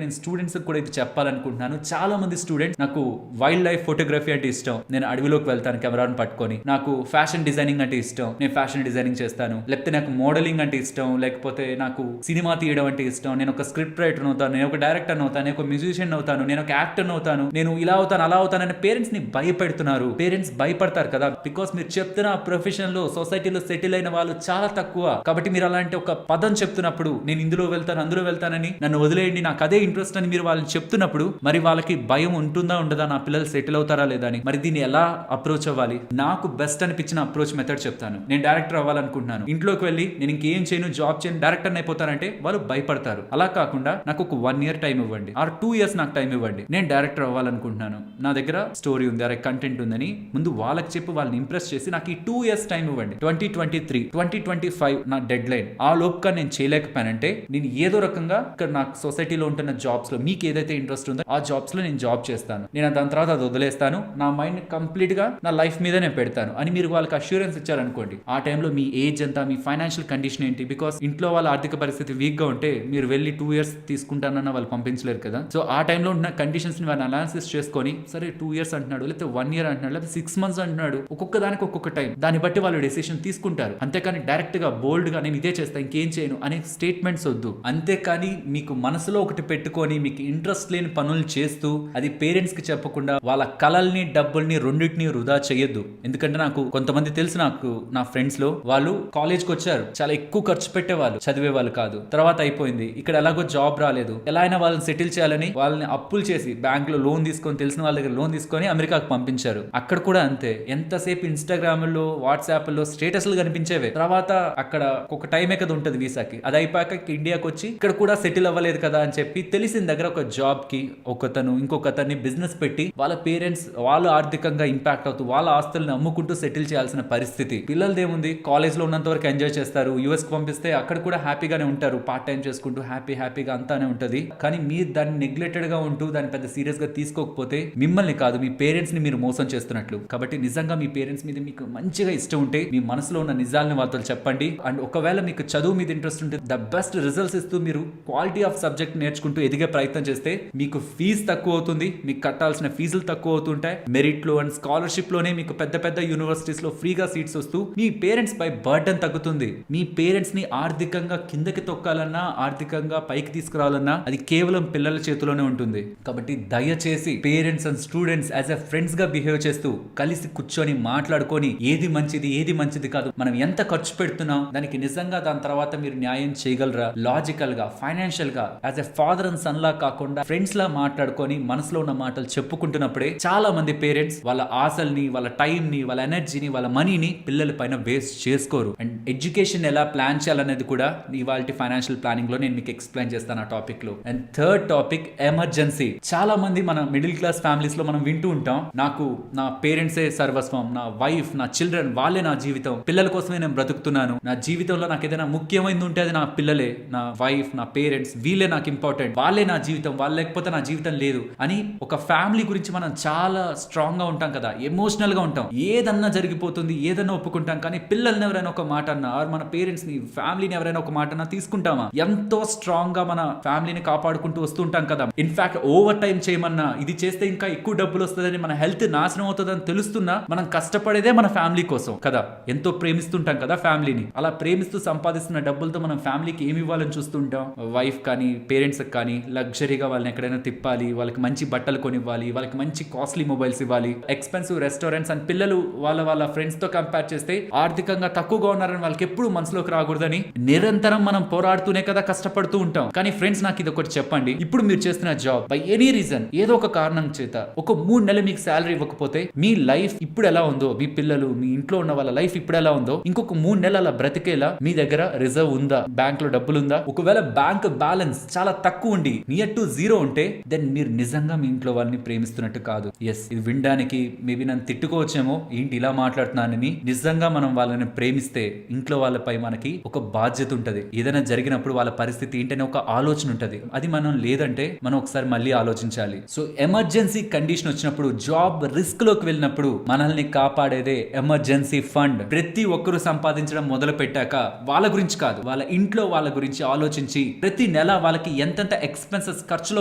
నేను స్టూడెంట్స్ కూడా ఇది చెప్పాలనుకుంటున్నాను. చాలా మంది స్టూడెంట్స్, నాకు వైల్డ్ లైఫ్ ఫోటోగ్రఫీ అంటే ఇష్టం, నేను అడవిలోకి వెళ్తాను కెమెరాను పట్టుకొని. నాకు ఫ్యాషన్ డిజైనింగ్ అంటే ఇష్టం, నేను ఫ్యాషన్ డిజైనింగ్ చేస్తాను. లేకపోతే నాకు మోడలింగ్ అంటే ఇష్టం, లేకపోతే నాకు సినిమా తీయడం అంటే ఇష్టం, నేను ఒక స్క్రిప్ట్ రైటర్ అవుతాను, నేను ఒక డైరెక్టర్ అవుతాను, నేను ఒక మ్యూజిషియన్ అవుతాను, నేను ఒక యాక్టర్ అవుతాను, నేను ఇలా అవుతాను అలా అవుతాను అని పేరెంట్స్ ని భయపెడుతున్నారు. పేరెంట్స్ భయపడతారు కదా, బికాస్ మీరు చెప్తున్న ప్రొఫెషన్ లో సొసైటీలో సెటిల్ అయిన వాళ్ళు చాలా తక్కువ. కాబట్టి మీరు అలాంటి ఒక పదం చెప్తున్నప్పుడు, నేను ఇందులో వెళ్తాను అందులో వెళ్తానని, నన్ను వదిలేయండి నాకు అదే ఇంట్రెస్ట్ అని మీరు వాళ్ళని చెప్తున్నప్పుడు, మరి వాళ్ళకి భయం ఉంటుందా ఉండదా, నా పిల్లలు సెటిల్ అవుతారా లేదా అని. మరి దీన్ని ఎలా అప్రోచ్ అవ్వాలి? నాకు బెస్ట్ అనిపించిన అప్రోచ్ మెథడ్ చెప్తాను. నేను డైరెక్టర్ అవ్వాలనుకుంటున్నాను, ఇంట్లోకి వెళ్ళి నేను ఇంకేం చేయను, జాబ్ చేయను, డైరెక్టర్ అయిపోతానంటే వాళ్ళు భయపడతారు. అలా కాకుండా నాకు ఒక 1 year టైం ఇవ్వండి, ఆర్ 2 years నాకు టైం ఇవ్వండి, నేను డైరెక్టర్ అవ్వాలనుకుంటున్నాను, నా దగ్గర స్టోరీ ఉంది, అరే కంటెంట్ ఉందని ముందు వాళ్ళకి చెప్పి వాళ్ళని ఇంప్రెస్ చేసి నాకు ఈ 2 years టైం ఇవ్వండి. 2023 2025 నా డెడ్ లైన్. ఆ లోపుగా నేను చేయలేకపోయానంటే నేను ఏదో రకంగా ఇక్కడ నాకు సొసైటీలో ఉంటున్న జాబ్స్ లో మీకు ఏదైతే ఇంట్రెస్ట్ ఉందో ఆ జాబ్స్ లో నేను జాబ్ చేస్తాను, నేను దాని తర్వాత అది వదిలేస్తాను, నా మైండ్ కంప్లీట్ గా నా లైఫ్ మీద నేను పెడతాను అని మీరు వాళ్ళకి అష్యూరెన్స్ ఇచ్చారనుకోండి. ఆ టైంలో మీ ఏజ్ ఎంత, మీ ఫైనాన్షియల్ కండిషన్ ఏంటి, బికాస్ ఇంట్లో వాళ్ళ ఆర్థిక పరిస్థితి వీక్ గా ఉంటే మీరు వెళ్ళి 2 years తీసుకుంటానన్న వాళ్ళు పంపించలేరు కదా. సో ఆ టైంలో ఉన్న కండిషన్స్ ని వాళ్ళు అనాలిసిస్ చేసుకొని, సరే 2 years అంటున్నాడు, లేకపోతే 1 year అంటున్నాడు, లేకపోతే 6 months అంటున్నాడు, ఒక్కొక్క దానికి ఒక్కొక్క టైం, దాన్ని బట్టి వాళ్ళు డెసిషన్ తీసుకుంటారు. అంతేకాని డైరెక్ట్ గా బోల్డ్ గా నేను ఇదే చేస్తా ఇంకేం చేయను అనే స్టేట్మెంట్స్ వద్దు. అంతేకాని మీకు మనసులో ఒకటి పెట్టుకొని మీకు ఇంట్రెస్ట్ లేని పనులు చేస్తూ అది పేరెంట్స్ కి చెప్పకుండా వాళ్ళ కలల్ని డబ్బుల్ని రెండింటిని వృధా చేయొద్దు. ఎందుకంటే నాకు కొంతమంది తెలుసు, నాకు నా ఫ్రెండ్స్ లో వాళ్ళు కాలేజ్ కి వచ్చారు, చాలా ఎక్కువ ఖర్చు పెట్టేవాళ్ళు, చదివే వాళ్ళు కాదు. తర్వాత అయిపోయింది, ఇక్కడ ఎలాగో జాబ్ రాలేదు, ఎలా అయినా వాళ్ళని సెటిల్ చేయాలని వాళ్ళని అప్పులు చేసి బ్యాంక్ లో లోన్ తీసుకొని, తెలిసిన వాళ్ళ దగ్గర లోన్ తీసుకొని అమెరికాకు పంపించారు. అక్కడ కూడా అంతే, ఎంతసేపు ఇన్స్టాగ్రామ్ లో వాట్సాప్ లో స్టేటస్లు కనిపించేవే. తర్వాత అక్కడ ఒక టైం ఎక్కదు ఉంటది వీసాకి, అది అయిపోయాక ఇండియాకి వచ్చి ఇక్కడ కూడా సెటిల్ అవ్వలేదు కదా అని చెప్పి తెలిసిన దగ్గర ఒక జాబ్ కి ఒకతను ఇంకొకతన్ని బిజినెస్ పెట్టి వాళ్ళ పేరెంట్స్ వాళ్ళు ఆర్థికంగా ఇంపాక్ట్ అవుతూ వాళ్ళ ఆస్తులను అమ్ముకుంటూ సెటిల్ చేయాల్సిన పరిస్థితి. పిల్లలదేముంది, కాలేజ్ లో ఉన్నంత వరకు ఎంజాయ్ చేస్తారు, యూఎస్ కి పంపిస్తే అక్కడ కూడా హ్యాపీగానే ఉంటారు, పార్ట్ టైం చేసుకుంటూ హ్యాపీగా అంతానే ఉంటది. కానీ మీరు దాన్ని నెగ్లెక్టెడ్ గా ఉంటూ దాన్ని పెద్ద సీరియస్ గా తీసుకోకపోతే మిమ్మల్ని కాదు మీ పేరెంట్స్ ని మీరు మోసం చేస్తున్నట్లు. కాబట్టి నిజంగా మీ పేరెంట్స్ మీద మీకు మంచిగా ఇష్టం ఉంటే మీ మనసులో ఉన్న నిజాలను వాళ్ళతో చెప్పండి. అండ్ ఒకవేళ మీకు చదువు మీద ఇంట్రెస్ట్ ఉంటే ద బెస్ట్ రిజల్ట్స్ ఇస్తూ మీరు క్వాలిటీ ఆఫ్ సబ్జెక్ట్ నేర్చుకుంటూ ఎదిగే ప్రయత్నం చేస్తే మీకు ఫీజు తక్కువ అవుతుంది, మీకు కట్టాల్సిన ఫీజులు తక్కువ అవుతుంటాయి. మెరిట్ లో అండ్ స్కాలర్షిప్ లోనే మీకు పెద్ద పెద్ద యూనివర్సిటీస్ లో ఫ్రీగా సీట్స్ వస్తూ మీ పేరెంట్స్ పై బర్డెన్ తగ్గుతుంది. మీ పేరెంట్స్ ని ఆర్థికంగా కిందకి తొక్కాలన్నా, ఆర్థికంగా పైకి తీసుకురావాలన్నా అది కేవలం పిల్లల చేతిలోనే ఉంటుంది. కాబట్టి దయచేసి parents and students as a friends గా బిహేవ్ చేస్తూ కలిసి కూర్చొని మాట్లాడుకొని ఏది మంచిది కాదు, మనం ఎంత ఖర్చు పెడుతున్నాం, దానికి నిజంగా దాని తర్వాత మీరు న్యాయం చేయగలరా, లాజికల్ గా ఫైనాన్షియల్ గా as a father and son లా కాకుండా ఫ్రెండ్స్ లా మాట్లాడుకొని మనసులో ఉన్న మాటలు చెప్పుకుంటున్నప్పుడే చాలా మంది పేరెంట్స్ వాళ్ళ ఆశల్ని, వాళ్ళ టైం ని, వాళ్ళ ఎనర్జీని, వాళ్ళ మనీని పిల్లల పైన వేస్ట్ చేసుకోరు. అండ్ ఎడ్యుకేషన్ ఎలా ప్లాన్ చేయాలనేది కూడా ఇవాళ ఫైనాన్షియల్ ప్లానింగ్ లో నేను మీకు ఎక్స్ప్లెయిన్ చేస్తాను ఆ టాపిక్ లో. And third topic emergency. చాలా మంది మన మిడిల్ క్లాస్ ఫ్యామిలీస్ లో మనం వింటూ ఉంటాం, నాకు నా పేరెంట్సే సర్వస్వం, నా వైఫ్, నా చిల్డ్రన్ వాళ్ళే నా జీవితం, పిల్లల కోసమే నేను బ్రతుకుతున్నాను, నా జీవితంలో నాకు ఏదైనా ముఖ్యమైనది ఉంటే అది నా పిల్లలే, నా వైఫ్, నా పేరెంట్స్ వీళ్ళే నాకు ఇంపార్టెంట్, వాళ్ళే నా జీవితం, వాళ్ళు లేకపోతే నా జీవితం లేదు అని ఒక ఫ్యామిలీ గురించి మనం చాలా స్ట్రాంగ్ గా ఉంటాం కదా, ఎమోషనల్ గా ఉంటాం, ఏదన్నా జరిగిపోతుంది, ఏదన్నా ఒప్పుకుంటాం. కానీ పిల్లల్ని ఎవరైనా ఒక మాట అన్నా, మన పేరెంట్స్ ని, ఫ్యామిలీని ఎవరైనా ఒక మాట అన్నా తీసుకుంటామా? ఎంతో స్ట్రాంగ్ గా మన ఫ్యామిలీని కాపాడుకుంటూ వస్తుంటాం కదా. ఇన్ఫాక్ట్ ఓవర్ టైం చేయమన్నా, ఇది చేస్తే ఇంకా ఎక్కువ డబ్బులు వస్తుందని, మన హెల్త్ నాశనం అవుతుందని తెలుస్తున్నా మనం కష్టపడేదే మన ఫ్యామిలీ కోసం కదా. ఎంతో ప్రేమిస్తుంటాం కదా ఫ్యామిలీని. అలా ప్రేమిస్తూ సంపాదిస్తున్న డబ్బులతో మనం ఫ్యామిలీకి ఏమి ఇవ్వాలని చూస్తుంటాం? వైఫ్ కానీ పేరెంట్స్ కానీ లగ్జరీగా వాళ్ళని ఎక్కడైనా తిప్పాలి, వాళ్ళకి మంచి బట్టలు కొనివ్వాలి, వాళ్ళకి మంచి కాస్ట్లీ మొబైల్స్ ఇవ్వాలి, ఎక్స్పెన్సివ్ రెస్టారెంట్స్. అండ్ పిల్లలు వాళ్ళ ఫ్రెండ్స్ తో కంపేర్ చేస్తే ఆర్థికంగా తక్కువగా ఉన్నారని వాళ్ళకి ఎప్పుడు మనసులోకి రాకూడదని నిరంతరం మనం పోరాడుతూనే కదా కష్టపడుతూ ఉంటాం. కానీ ఫ్రెండ్స్, నాకు ఇది ఒకటి చెప్పండి, ఇప్పుడు మీరు చేస్తున్న జాబ్ బై ఎనీ రీజన్, ఏదో ఒక కారణం చేత ఒక 3 నెలలు మీకు శాలరీ ఇవ్వకపోతే మీ లైఫ్ ఇప్పుడు ఎలా ఉందో, మీ పిల్లలు, మీ ఇంట్లో ఉన్న వాళ్ళ లైఫ్ ఇప్పుడు ఎలా ఉందో, ఇంకొక 3 నెలల బ్రతికేలా మీ దగ్గర రిజర్వ్ ఉందా? బ్యాంక్ లో డబ్బులు ఉందా? ఒకవేళ బ్యాంక్ బ్యాలెన్స్ చాలా తక్కువ ఉండి నియర్ టు జీరో ఉంటే దెన్ మీరు నిజంగా మీ ఇంట్లో వాళ్ళని ప్రేమిస్తున్నట్టు కాదు. ఎస్, ఇది వినడానికి మేబీ నన్ను తిట్టుకోవచ్చేమో, ఏంటి ఇలా మాట్లాడుతున్నానని. నిజంగా మనం వాళ్ళని ప్రేమిస్తే ఇంట్లో వాళ్ళపై మనకి ఒక బాధ్యత ఉంటది. ఏదైనా జరిగినప్పుడు వాళ్ళ పరిస్థితి ఏంటనే ఒక ఆలోచన ఉంటది. అది మనం లేదంటే మనం ఒకసారి మళ్ళీ ఆలోచించాలి. సో ఎమర్జెన్సీ కండిషన్ వచ్చినప్పుడు, జాబ్ రిస్క్ లోకి వెళ్ళినప్పుడు మనల్ని కాపాడేదే ఎమర్జెన్సీ ఫండ్. ప్రతి ఒక్కరూ సంపాదించడం మొదలు పెట్టాక వాళ్ళ గురించి కాదు, వాళ్ళ ఇంట్లో వాళ్ళ గురించి ఆలోచించి ప్రతి నెల వాళ్ళకి ఎంతెంత ఎక్స్పెన్సెస్ ఖర్చులు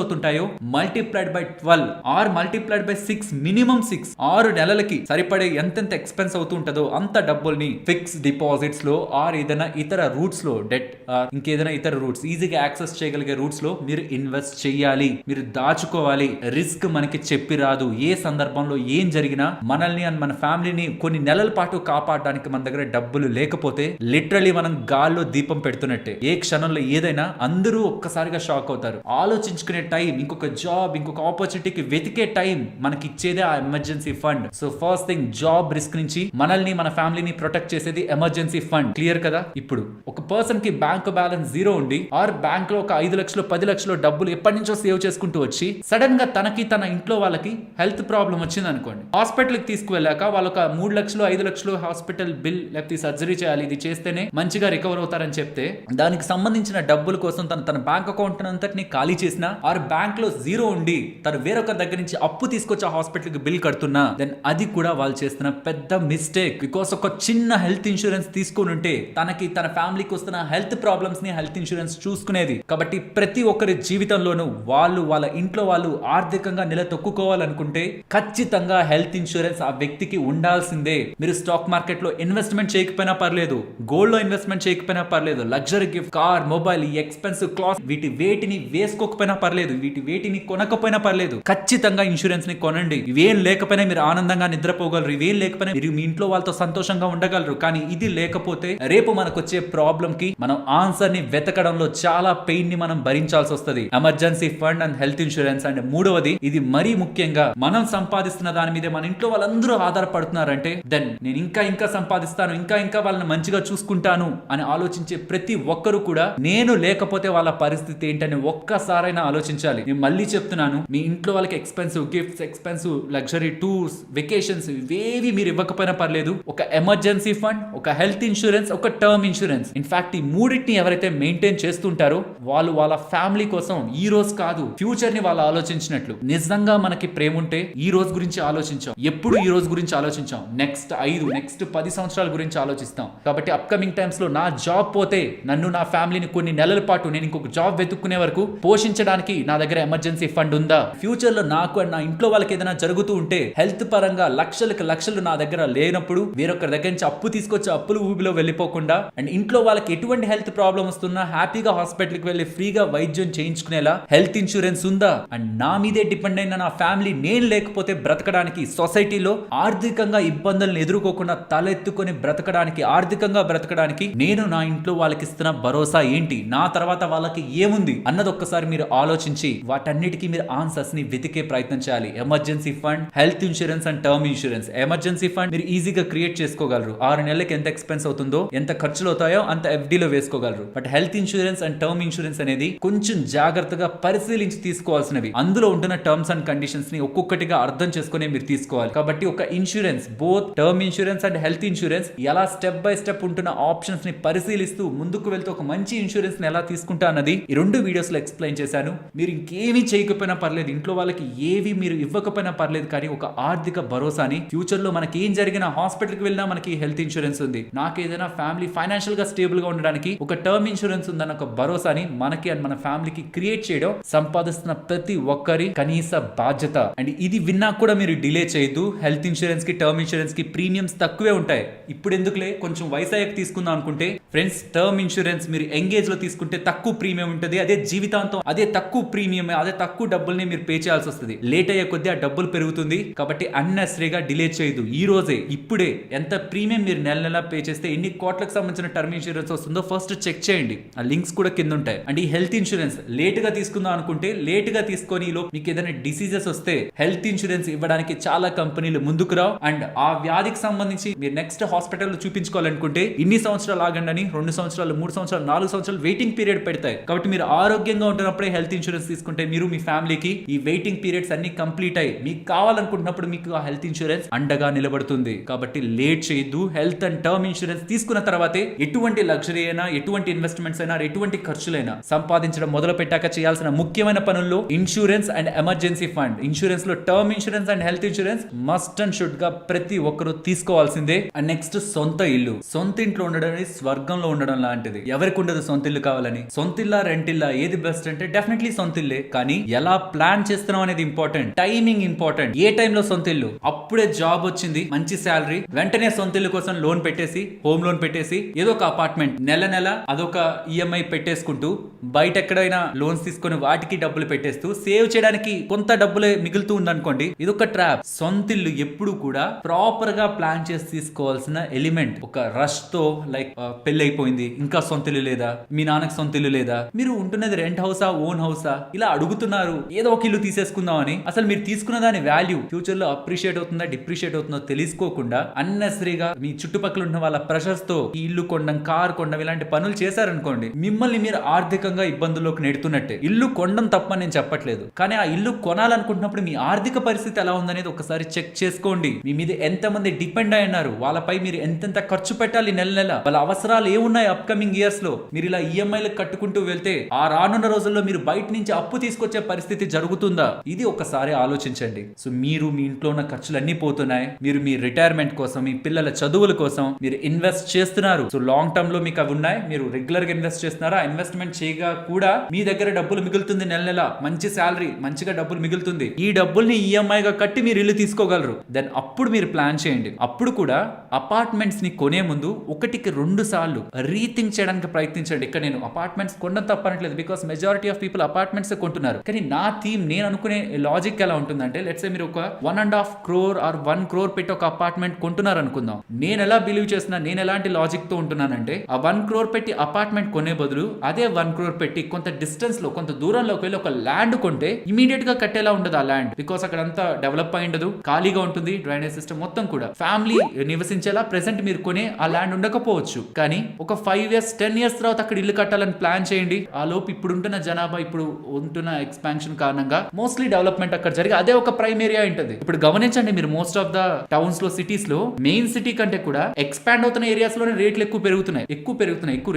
అవుతుంటాయో multiplied by 12 or multiplied by 6, minimum 6, 6 నెలలకి సరిపడే ఎంతెంత ఎక్స్పెన్స్ అవుతూ ఉంటుందో అంత డబ్బుల్ని ఫిక్స్ డిపాజిట్స్ లో ఆర్ ఏదైనా ఇతర రూట్స్ లో, డెట్ ఇంకేదైనా ఇతర రూట్స్, ఈజీగా యాక్సెస్ చేయగలిగే రూట్స్ లో మీరు ఇన్వెస్ట్ చేయాలి. మీరు దాచుకోవాలి. రిస్క్ మనకి చెప్పి రాదు. ఏ సందర్భంలో ఏం జరిగినా మనల్ని అండ్ మన ఫ్యామిలీని కొన్ని నెలల పాటు కాపాడడానికి మన దగ్గర డబ్బులు లేకపోతే లిటరలీ మనం గాల్లో దీపం పెడుతున్నట్టే. ఏ క్షణంలో ఏదైనా అందరూ ఒక్కసారిగా షాక్ అవుతారు. ఆలోచించుకునే టైం, ఇంకొక జాబ్, ఇంకొక ఆపర్చునిటీకి వెతికే టైం మనకి ఇచ్చేదే ఆ emergency fund. So first thing, job risk నుంచి మనల్ని, మన ఫ్యామిలీని ప్రొటెక్ట్ చేసేది ఎమర్జెన్సీ ఫండ్. క్లియర్ కదా? ఇప్పుడు ఒక పర్సన్ కి బ్యాంక్ బ్యాలెన్స్ జీరో ఉండి ఆర్ బ్యాంక్ లో ఒక 5 లక్షలు 10 లక్షలు డబ్బులు ఎప్పటి నుంచో సేవ్ చేసుకుంటూ వచ్చి సడన్ గా తనకి, తన ఇంట్లో వాళ్ళకి హెల్త్ ప్రాబ్లం వచ్చింది అనుకోండి, హాస్పిటల్ కి తీసుకువెళ్ళాక వాళ్ళు ఒక 3 లక్షలు 5 లక్షలు హాస్పిటల్ బిల్ లేకపోతే సర్జరీ చేయాలి, ఇది చేస్తేనే మంచిగా రికవర్ అవుతారని చెప్తే దానికి సంబంధించిన డబ్బుల కోసం తన బ్యాంక్ అకౌంట్ అంతటిని ఖాళీ చేసినా ఆర్ బ్యాంక్ లో జీరో ఉండి తను వేరొక దగ్గర నుంచి అప్పు తీసుకొచ్చి ఆ హాస్పిటల్ కి బిల్ కడుతున్నా, దెన్ అది కూడా వాళ్ళు చేస్తున్న పెద్ద మిస్టేక్. బికాస్ ఒక చిన్న హెల్త్ ఇన్సూరెన్స్ తీసుకుని ఉంటే తనకి, తన ఫ్యామిలీకి వస్తున్న హెల్త్ ప్రాబ్లమ్స్ ని హెల్త్ ఇన్సూరెన్స్ చూసుకునేది. కాబట్టి ప్రతి ఒక్కరి జీవితంలోనూ వాళ్ళ ఇంట్లో వాళ్ళు ఆర్థికంగా నిలదొక్కుకోవాలనుకుంటే ఖచ్చితంగా హెల్త్ ఇన్సూరెన్స్ ఆ వ్యక్తికి ఉండాల్సిందే. మీరు స్టాక్ మార్కెట్ లో ఇన్వెస్ట్మెంట్ చేయకపోయినా పర్లేదు, గోల్డ్ లో ఇన్వెస్ట్మెంట్ చేయకపోయినా పర్లేదు, luxury gift, car, mobile, expensive cloth, వేటిని వేసుకోకపోయినా పర్లేదు, వేటిని కొనకపోయినా పర్లేదు, ఖచ్చితంగా ఇన్సూరెన్స్ ని కొనండి. ఇవేం లేకపోయినా మీరు ఆనందంగా నిద్రపోగలరు, ఇవేం లేకపోయినా మీరు మీ ఇంట్లో వాళ్ళతో సంతోషంగా ఉండగలరు. కానీ ఇది లేకపోతే రేపు మనకు వచ్చే ప్రాబ్లం కి మనం ఆన్సర్ ని వెతకడంలో చాలా పెయిన్ ని మనం భరించాల్సి వస్తుంది. Emergency fund and health insurance. And మూడవది, ఇది మరీ ముఖ్యంగా, మనం సంపాదిస్తున్న దాని మీద మన ఇంట్లో వాళ్ళందరూ ఆధారపడుతున్నారంటే దెన్ నేను ఇంకా సంపాదిస్తాను, ఇంకా వాళ్ళని మంచిగా చూసుకుంటాను అని ఆలోచించే ప్రతి ఒక్కరు కూడా నేను లేకపోతే వాళ్ళ పరిస్థితి ఏంటని ఒక్కసారైనా ఆలోచించాలి. నేను మళ్ళీ చెప్తున్నాను, మీ ఇంట్లో వాళ్ళకి expensive gifts, expensive luxury tours, vacations ఇవేవి మీరు ఇవ్వకపోయినా పర్లేదు, ఒక ఎమర్జెన్సీ ఫండ్, ఒక హెల్త్ ఇన్సూరెన్స్, ఒక టర్మ్ ఇన్సూరెన్స్, ఇన్ఫాక్ట్ ఈ మూడింటిని ఎవరైతే మెయింటైన్ చేస్తుంటారో వాళ్ళు వాళ్ళ ఫ్యామిలీ కోసం ఈ రోజు కాదు ఫ్యూచర్ ని వాళ్ళు ఆలోచించినట్లు. నిజంగా మనకి ప్రేమ ఉంటే ఈ రోజు గురించి ఆలోచించాం, ఎప్పుడు ఈ రోజు గురించి ఆలోచించాం, నెక్స్ట్ 10 సంవత్సరాల గురించి ఆలోచిస్తాం. కాబట్టి అప్కమింగ్ టైమ్స్ లో నా జాబ్ పోతే నన్ను, నా ఫ్యామిలీని కొన్ని నెలల పాటు నేను ఇంకొక జాబ్ వెతుక్కునే వరకు పోషించడానికి నా దగ్గర ఎమర్జెన్సీ ఫండ్ ఉందా? ఫ్యూచర్ లో నాకు అండ్ నా ఇంట్లో వాళ్ళకి ఏదైనా జరుగుతూ ఉంటే హెల్త్ పరంగా లక్షలు నా దగ్గర లేనప్పుడు వేరొకరి దగ్గర నుంచి అప్పు తీసుకొచ్చి అప్పులు ఊబిలో వెళ్ళిపోకుండా అండ్ ఇంట్లో వాళ్ళకి ఎటువంటి హెల్త్ ప్రాబ్లం వస్తున్నా హ్యాపీగా హాస్పిటల్ కి వెళ్ళి ఫ్రీగా వైద్యం చేయించుకునేలా హెల్త్ ఇన్సూరెన్స్ ఉందా? అండ్ నా మీదే డిపెండ్ అయిన నా ఫ్యామిలీ నేను లేకపోతే బ్రతకడానికి, సొసైటీలో ఆర్థికంగా ఇబ్బందులను ఎదుర్కోకుండా తలెత్తుకొని బ్రతకడానికి, ఆర్థికంగా బ్రతకడానికి నేను నా ఇంట్లో వాళ్ళకి ఇస్తున్న భరోసా ఏంటి, నా తర్వాత వాళ్ళకి ఏముంది అన్నది ఒక్కసారి మీరు ఆలోచించి వాటన్నిటికీ మీరు ఆన్సర్స్ ని వెతికే ప్రయత్నం చేయాలి. Emergency fund, health insurance and term insurance. Emergency fund మీరు ఈజీగా క్రియేట్ చేసుకోగలరు. 6 నెలలకి ఎంత ఎక్స్పెన్స్ అవుతుందో, ఎంత ఖర్చులు అవుతాయో అంత ఎఫ్డీలో వేసుకోగలరు. But health insurance and term insurance అనేది కొంచెం జాగ్రత్తగా పరిశీలించి తీసుకోవాల్సినవి. అందులో ఉంటున్న టర్మ్స్ అండ్ కండిషన్స్ ని ఒక్కొక్కటిగా అర్థం చేసుకునే మీరు తీసుకోవాలి. కాబట్టి ఒక insurance, both term insurance and health insurance, ఎలా స్టెప్ బై స్టెప్ ఉంటున్న ఆప్షన్స్ ని పరిశీలిస్తూ ముందుకు వెళ్తూ ఒక మంచి ఇన్సూరెన్స్ ని ఎలా తీసుకుంటా అన్నది ఈ 2 వీడియోస్ లో ఎక్స్ప్లెయిన్ చేశాను. మీరు ఇంకేమీ చేయకపోయినా పర్లేదు, ఇంట్లో వాళ్ళకి ఏవి మీరు మీరు ఇవ్వకపోయినా పర్లేదు, కానీ ఒక ఆర్థిక భరోసాని, ఫ్యూచర్ లో మనకి ఏం జరిగినా హాస్పిటల్ కి వెళ్ళినా మనకి హెల్త్ ఇన్సూరెన్స్ ఉంది, నాకు ఏదైనా ఫ్యామిలీ ఫైనాన్షియల్ గా స్టేబుల్ గా ఉండడానికి ఒక టర్మ్ ఇన్సూరెన్స్ ఉందన్న ఒక భరోసాని మనకి అండ్ మన ఫ్యామిలీకి క్రియేట్ చేయడం సంపాదిస్తున్న ప్రతి ఒక్కరి కనీస బాధ్యత. అండ్ ఇది విన్నా కూడా మీరు డిలే చేయొద్దు. హెల్త్ ఇన్సూరెన్స్ కి టర్మ్ ఇన్సూరెన్స్ కి ప్రీమియమ్స్ తక్కువే ఉంటాయి. ఇప్పుడు ఎందుకులే కొంచెం వయసాయకు తీసుకుందాం అనుకుంటే ఫ్రెండ్స్, టర్మ్ ఇన్సూరెన్స్ మీరు ఎంగేజ్ లో తీసుకుంటే తక్కువ ప్రీమియం ఉంటుంది. అదే జీవితాంతం అదే తక్కువ ప్రీమియం, అదే తక్కువ డబ్బుల్ని మీరు పే చేయాల్సి వస్తుంది. లేట్ అయ్యే కొద్దీ ఆ డబ్బులు పెరుగుతుంది. కాబట్టి అన్నెసరీగా డిలే చేయదు. ఈ రోజే ఇప్పుడే ఎంత ప్రీమియం మీరు నెల నెల పే చేస్తే ఎన్ని కోట్లకు సంబంధించిన టర్మ్ ఇన్సూరెన్స్ వస్తుందో ఫస్ట్ చెక్ చేయండి. ఆ లింక్స్ కూడా కింద ఉంటాయి. అండ్ ఈ హెల్త్ ఇన్సూరెన్స్ లేట్ గా తీసుకుందాం అనుకుంటే లేట్ గా తీసుకొని మీకు ఏదైనా డిసీజెస్ వస్తే హెల్త్ ఇన్సూరెన్స్ ఇవ్వడానికి చాలా కంపెనీలు ముందుకు రావు. అండ్ ఆ వ్యాధికి సంబంధించి మీరు నెక్స్ట్ హాస్పిటల్ లో చూపించుకోవాలనుకుంటే ఇన్ని సంవత్సరాలు ఆగండి అని 2 సంవత్సరాలు 3 సంవత్సరాలు 4 సంవత్సరాలు వెయిటింగ్ పీరియడ్ పెడతాయి. కాబట్టి మీరు ఆరోగ్యంగా ఉంటున్నప్పుడే హెల్త్ ఇన్సూరెన్స్ తీసుకుంటే మీరు మీ ఫ్యామిలీకి ఈ వెయిటింగ్ పీరియడ్స్ అన్ని కంప్లీట్ అయ్యి మీకు కావాలనుకుంటున్నప్పుడు మీకు ఆ హెల్త్ ఇన్సూరెన్స్ అండగా నిలబడుతుంది. కాబట్టి లేట్ చేయొద్దు. హెల్త్ అండ్ టర్మ్ ఇన్సూరెన్స్ తీసుకున్న తర్వాతే ఎటువంటి లగ్జరీ అయినా, ఎటువంటి ఇన్వెస్ట్మెంట్స్ అయినా, ఎటువంటి ఖర్చులైనా సంపాదించడం మొదలు పెట్టాక చేయాల్సిన ముఖ్యమైన పనుల్లో insurance and emergency fund. Insurance లో term insurance and health insurance must and should గా ప్రతి ఒక్కరూ తీసుకోవాల్సిందే. అండ్ నెక్స్ట్ సొంత ఇల్లు. సొంత ఇంట్లో ఉండడం అనేది స్వర్గంలో ఉండడం లాంటిది. ఎవరికి ఉండదు సొంత ఇల్లు కావాలని? సొంత ఇల్లా రెంట్ ఇల్లా ఏది బెస్ట్ అంటే డెఫినెట్లీ సొంత ఇల్లే. కానీ ఎలా ప్లాన్ చేస్తున్నాం అనేది ఇంపార్టెంట్. Timing important. ఏ టైంలో సొంత ఇల్లు? అప్పుడే జాబ్ వచ్చింది, మంచి శాలరీ, వెంటనే సొంత ఇల్లు కోసం లోన్ పెట్టేసి, హోమ్ లోన్ పెట్టేసి ఏదో ఒక అపార్ట్మెంట్ నెల నెల అదొక ఈఎంఐ పెట్టేసుకుంటూ బయట ఎక్కడైనా లోన్స్ తీసుకొని వాటికి డబ్బులు పెట్టేస్తూ సేవ్ చేయడానికి కొంత డబ్బులే మిగులుతూ ఉందనుకోండి, ఇదొక ట్రాప్. సొంత ఇల్లు ఎప్పుడు కూడా ప్రాపర్ గా ప్లాన్ చేసి తీసుకోవాల్సిన ఎలిమెంట్. ఒక రష్ తో లైక్ పెళ్లి అయిపోయింది, ఇంకా సొంత ఇల్లు లేదా, మీ నాన్నకి సొంత ఇల్లు లేదా, మీరు ఉంటున్నది రెంట్ హౌసా ఓన్ హౌసా, ఇలా అడుగుతున్నారు ఏదో ఒక ఇల్లు తీసేసుకుందాం అని. అసలు మీరు తీసుకున్న దాని వాల్యూ ఫ్యూచర్ లో అప్రిషియేట్ అవుతుందా డిప్రిషియేట్ అవుతుందో తెలుసుకోకుండా అన్నెసరీగా మీ చుట్టుపక్కల ఉన్న వాళ్ళ ప్రెషర్స్ తో ఈ ఇల్లు కొండం, కార్ కొండం, ఇలాంటి పనులు చేశారనుకోండి, మిమ్మల్ని మీరు ఆర్థికంగా ఇబ్బందుల్లోకి నెడుతున్నట్టే. ఇల్లు కొండం తప్పని నేను చెప్పట్లేదు, కానీ ఆ ఇల్లు కొనాలనుకుంటున్నప్పుడు మీ ఆర్థిక పరిస్థితి ఎలా ఉందనేది ఒకసారి చెక్ చేసుకోండి. మీ మీద ఎంతమంది డిపెండ్ అయి ఉన్నారు, వాళ్ళపై మీరు ఎంతెంత ఖర్చు పెట్టాలి నెల నెల, వాళ్ళ అవసరాలు ఏమున్నాయి అప్కమింగ్ ఇయర్స్ లో. మీరు ఇలా ఈఎంఐలు కట్టుకుంటూ వెళ్తే ఆ రానున్న రోజుల్లో మీరు బయట నుంచి అప్పు తీసుకొచ్చే పరిస్థితి జరుగుతుందా? ఇది ఒకసారి ఆలోచించండి. సో మీరు మీ ఇంట్లో ఉన్న ఖర్చులు అన్ని పోతున్నాయి, మీరు మీ రిటైర్మెంట్ కోసం, మీ పిల్లల చదువుల కోసం మీరు ఇన్వెస్ట్ చేస్తున్నారు. సో లాంగ్ టర్మ్ లో మీకు అవి ఉన్నాయి, మీరు రెగ్యులర్ గా ఇన్వెస్ట్ చేస్తున్నారా? ఇన్వెస్ట్మెంట్ చేయగా కూడా మీ దగ్గర డబ్బులు మిగులుతుంది, నెల నెల మంచి శాలరీ, మంచిగా డబ్బులు మిగులుతుంది. ఈ డబ్బుల్ని ఈఎంఐగా కట్టి మీరు ఇల్లు తీసుకోగలరు. దెన్ అప్పుడు మీరు ప్లాన్ చేయండి. అప్పుడు కూడా అపార్ట్మెంట్స్ ని కొనే ముందు 1-2 సార్లు రీథింక్ చేయడానికి ప్రయత్నించండి. ఇక్కడ నేను అపార్ట్మెంట్స్ కొనడం తప్పనట్లేదు, because majority of people apartments కొంటున్నారు. కానీ నా థీమ్, నేను అనుకునే లాజిక్ ఎలా ఉంటుందంటే, లెట్స్ సే మీరు ఒక 1.5 crore ఆర్ 1 crore పెట్టి ఒక అపార్ట్మెంట్ కొంటున్నారు అనుకుందాం. నేను ఎలా బిలీవ్ చేస్తున్నా, నేను ఎలాంటి లాజిక్ తో ఉంటున్నానంటే, ఆ 1 crore పెట్టి అపార్ట్మెంట్ కొనే బదులు అదే 1 crore పెట్టి కొంత డిస్టెన్స్ లో, కొంత దూరంలోకి వెళ్ళి ఒక ల్యాండ్ కొంటే ఇమీడియట్ గా కట్టేలా ఉండదు ఆ ల్యాండ్. బికాస్ అక్కడ అంతా డెవలప్ అయి ఉండదు, ఖాళీగా ఉంటుంది, డ్రైనేజ్ సిస్టమ్ మొత్తం కూడా. ఫ్యామిలీ నివసించేలా ప్రెసెంట్ మీరు కొనే ఆ ల్యాండ్ ఉండకపోవచ్చు, కానీ ఒక 5 years 10 years తర్వాత అక్కడ ఇల్లు కట్టాలని ప్లాన్ చేయండి. ఆ లోపు ఇప్పుడు ఉంటున్న జనాభా, ఇప్పుడు ఉంటున్న ఎక్స్పాన్షన్ కారణంగా మోస్ట్లీ డెవలప్మెంట్ అక్కడ జరిగి అదే ఒక ప్రైమ్ ఏరియా ఉంటుంది. ఇప్పుడు గమనించండి, మీరు మోస్ట్ ఆఫ్ ద టౌన్స్ లో, సిటీస్ లో మెయిన్ సిటీ కంటే కూడా ఎక్స్పాండ్ అవుతున్న ఏరియాస్ లోనే రేట్లు ఎక్కువ పెరుగుతున్నాయి. ఎక్కువ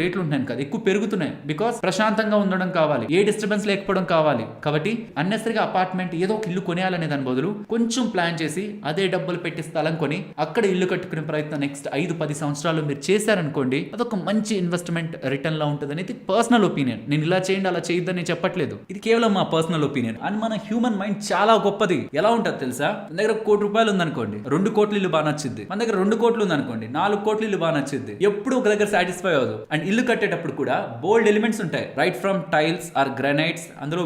రేట్లు ఉంటున్నాయి కదా, ఎక్కువ పెరుగుతున్నాయి. బికాస్ ప్రశాంతంగా ఉండడం కావాలి, ఏ డిస్టర్బెన్స్ లేకపోవడం కావాలి. కాబట్టి అన్నెసరిగా అపార్ట్మెంట్ ఏదో ఒక ఇల్లు కొనేయాలనే దాని బదులు కొంచెం ప్లాన్ చేసి అదే డబ్బులు పెట్టి స్థలం కొని అక్కడ ఇల్లు కట్టుకునే ప్రయత్నం నెక్స్ట్ 5-10 సంవత్సరాలు మీరు చేశారనుకోండి, అదొక మంచి ఇన్వెస్ట్మెంట్ రిటర్న్ లా ఉంటుంది అనేది పర్సనల్ ఒపీనియన్. నేను ఇలా చేయండి అలా చేయొద్దని చెప్పట్లేదు, ఇది కేవలం మా పర్సనల్ ఒపీనియన్. అండ్ మన హ్యూమన్ మైండ్ చాలా గొప్పది. ఎలా ఉంటుంది తెలుసా? మన దగ్గర 1 కోటి రూపాయలు ఉందనుకోండి, 2 కోట్ల ఇల్లు బాగా నచ్చింది. మన దగ్గర 2 కోట్లు ఉందనుకోండి, 4 కోట్ల ఇల్లు బాగా నచ్చింది. ఎప్పుడు ఒక దగ్గర సాటిస్ఫై అవ్వదు. అండ్ ఇల్లు కట్టేటప్పుడు కూడా బోల్డ్ ఎలిమెంట్స్ ఉంటాయి, right from tiles or granites. అందులో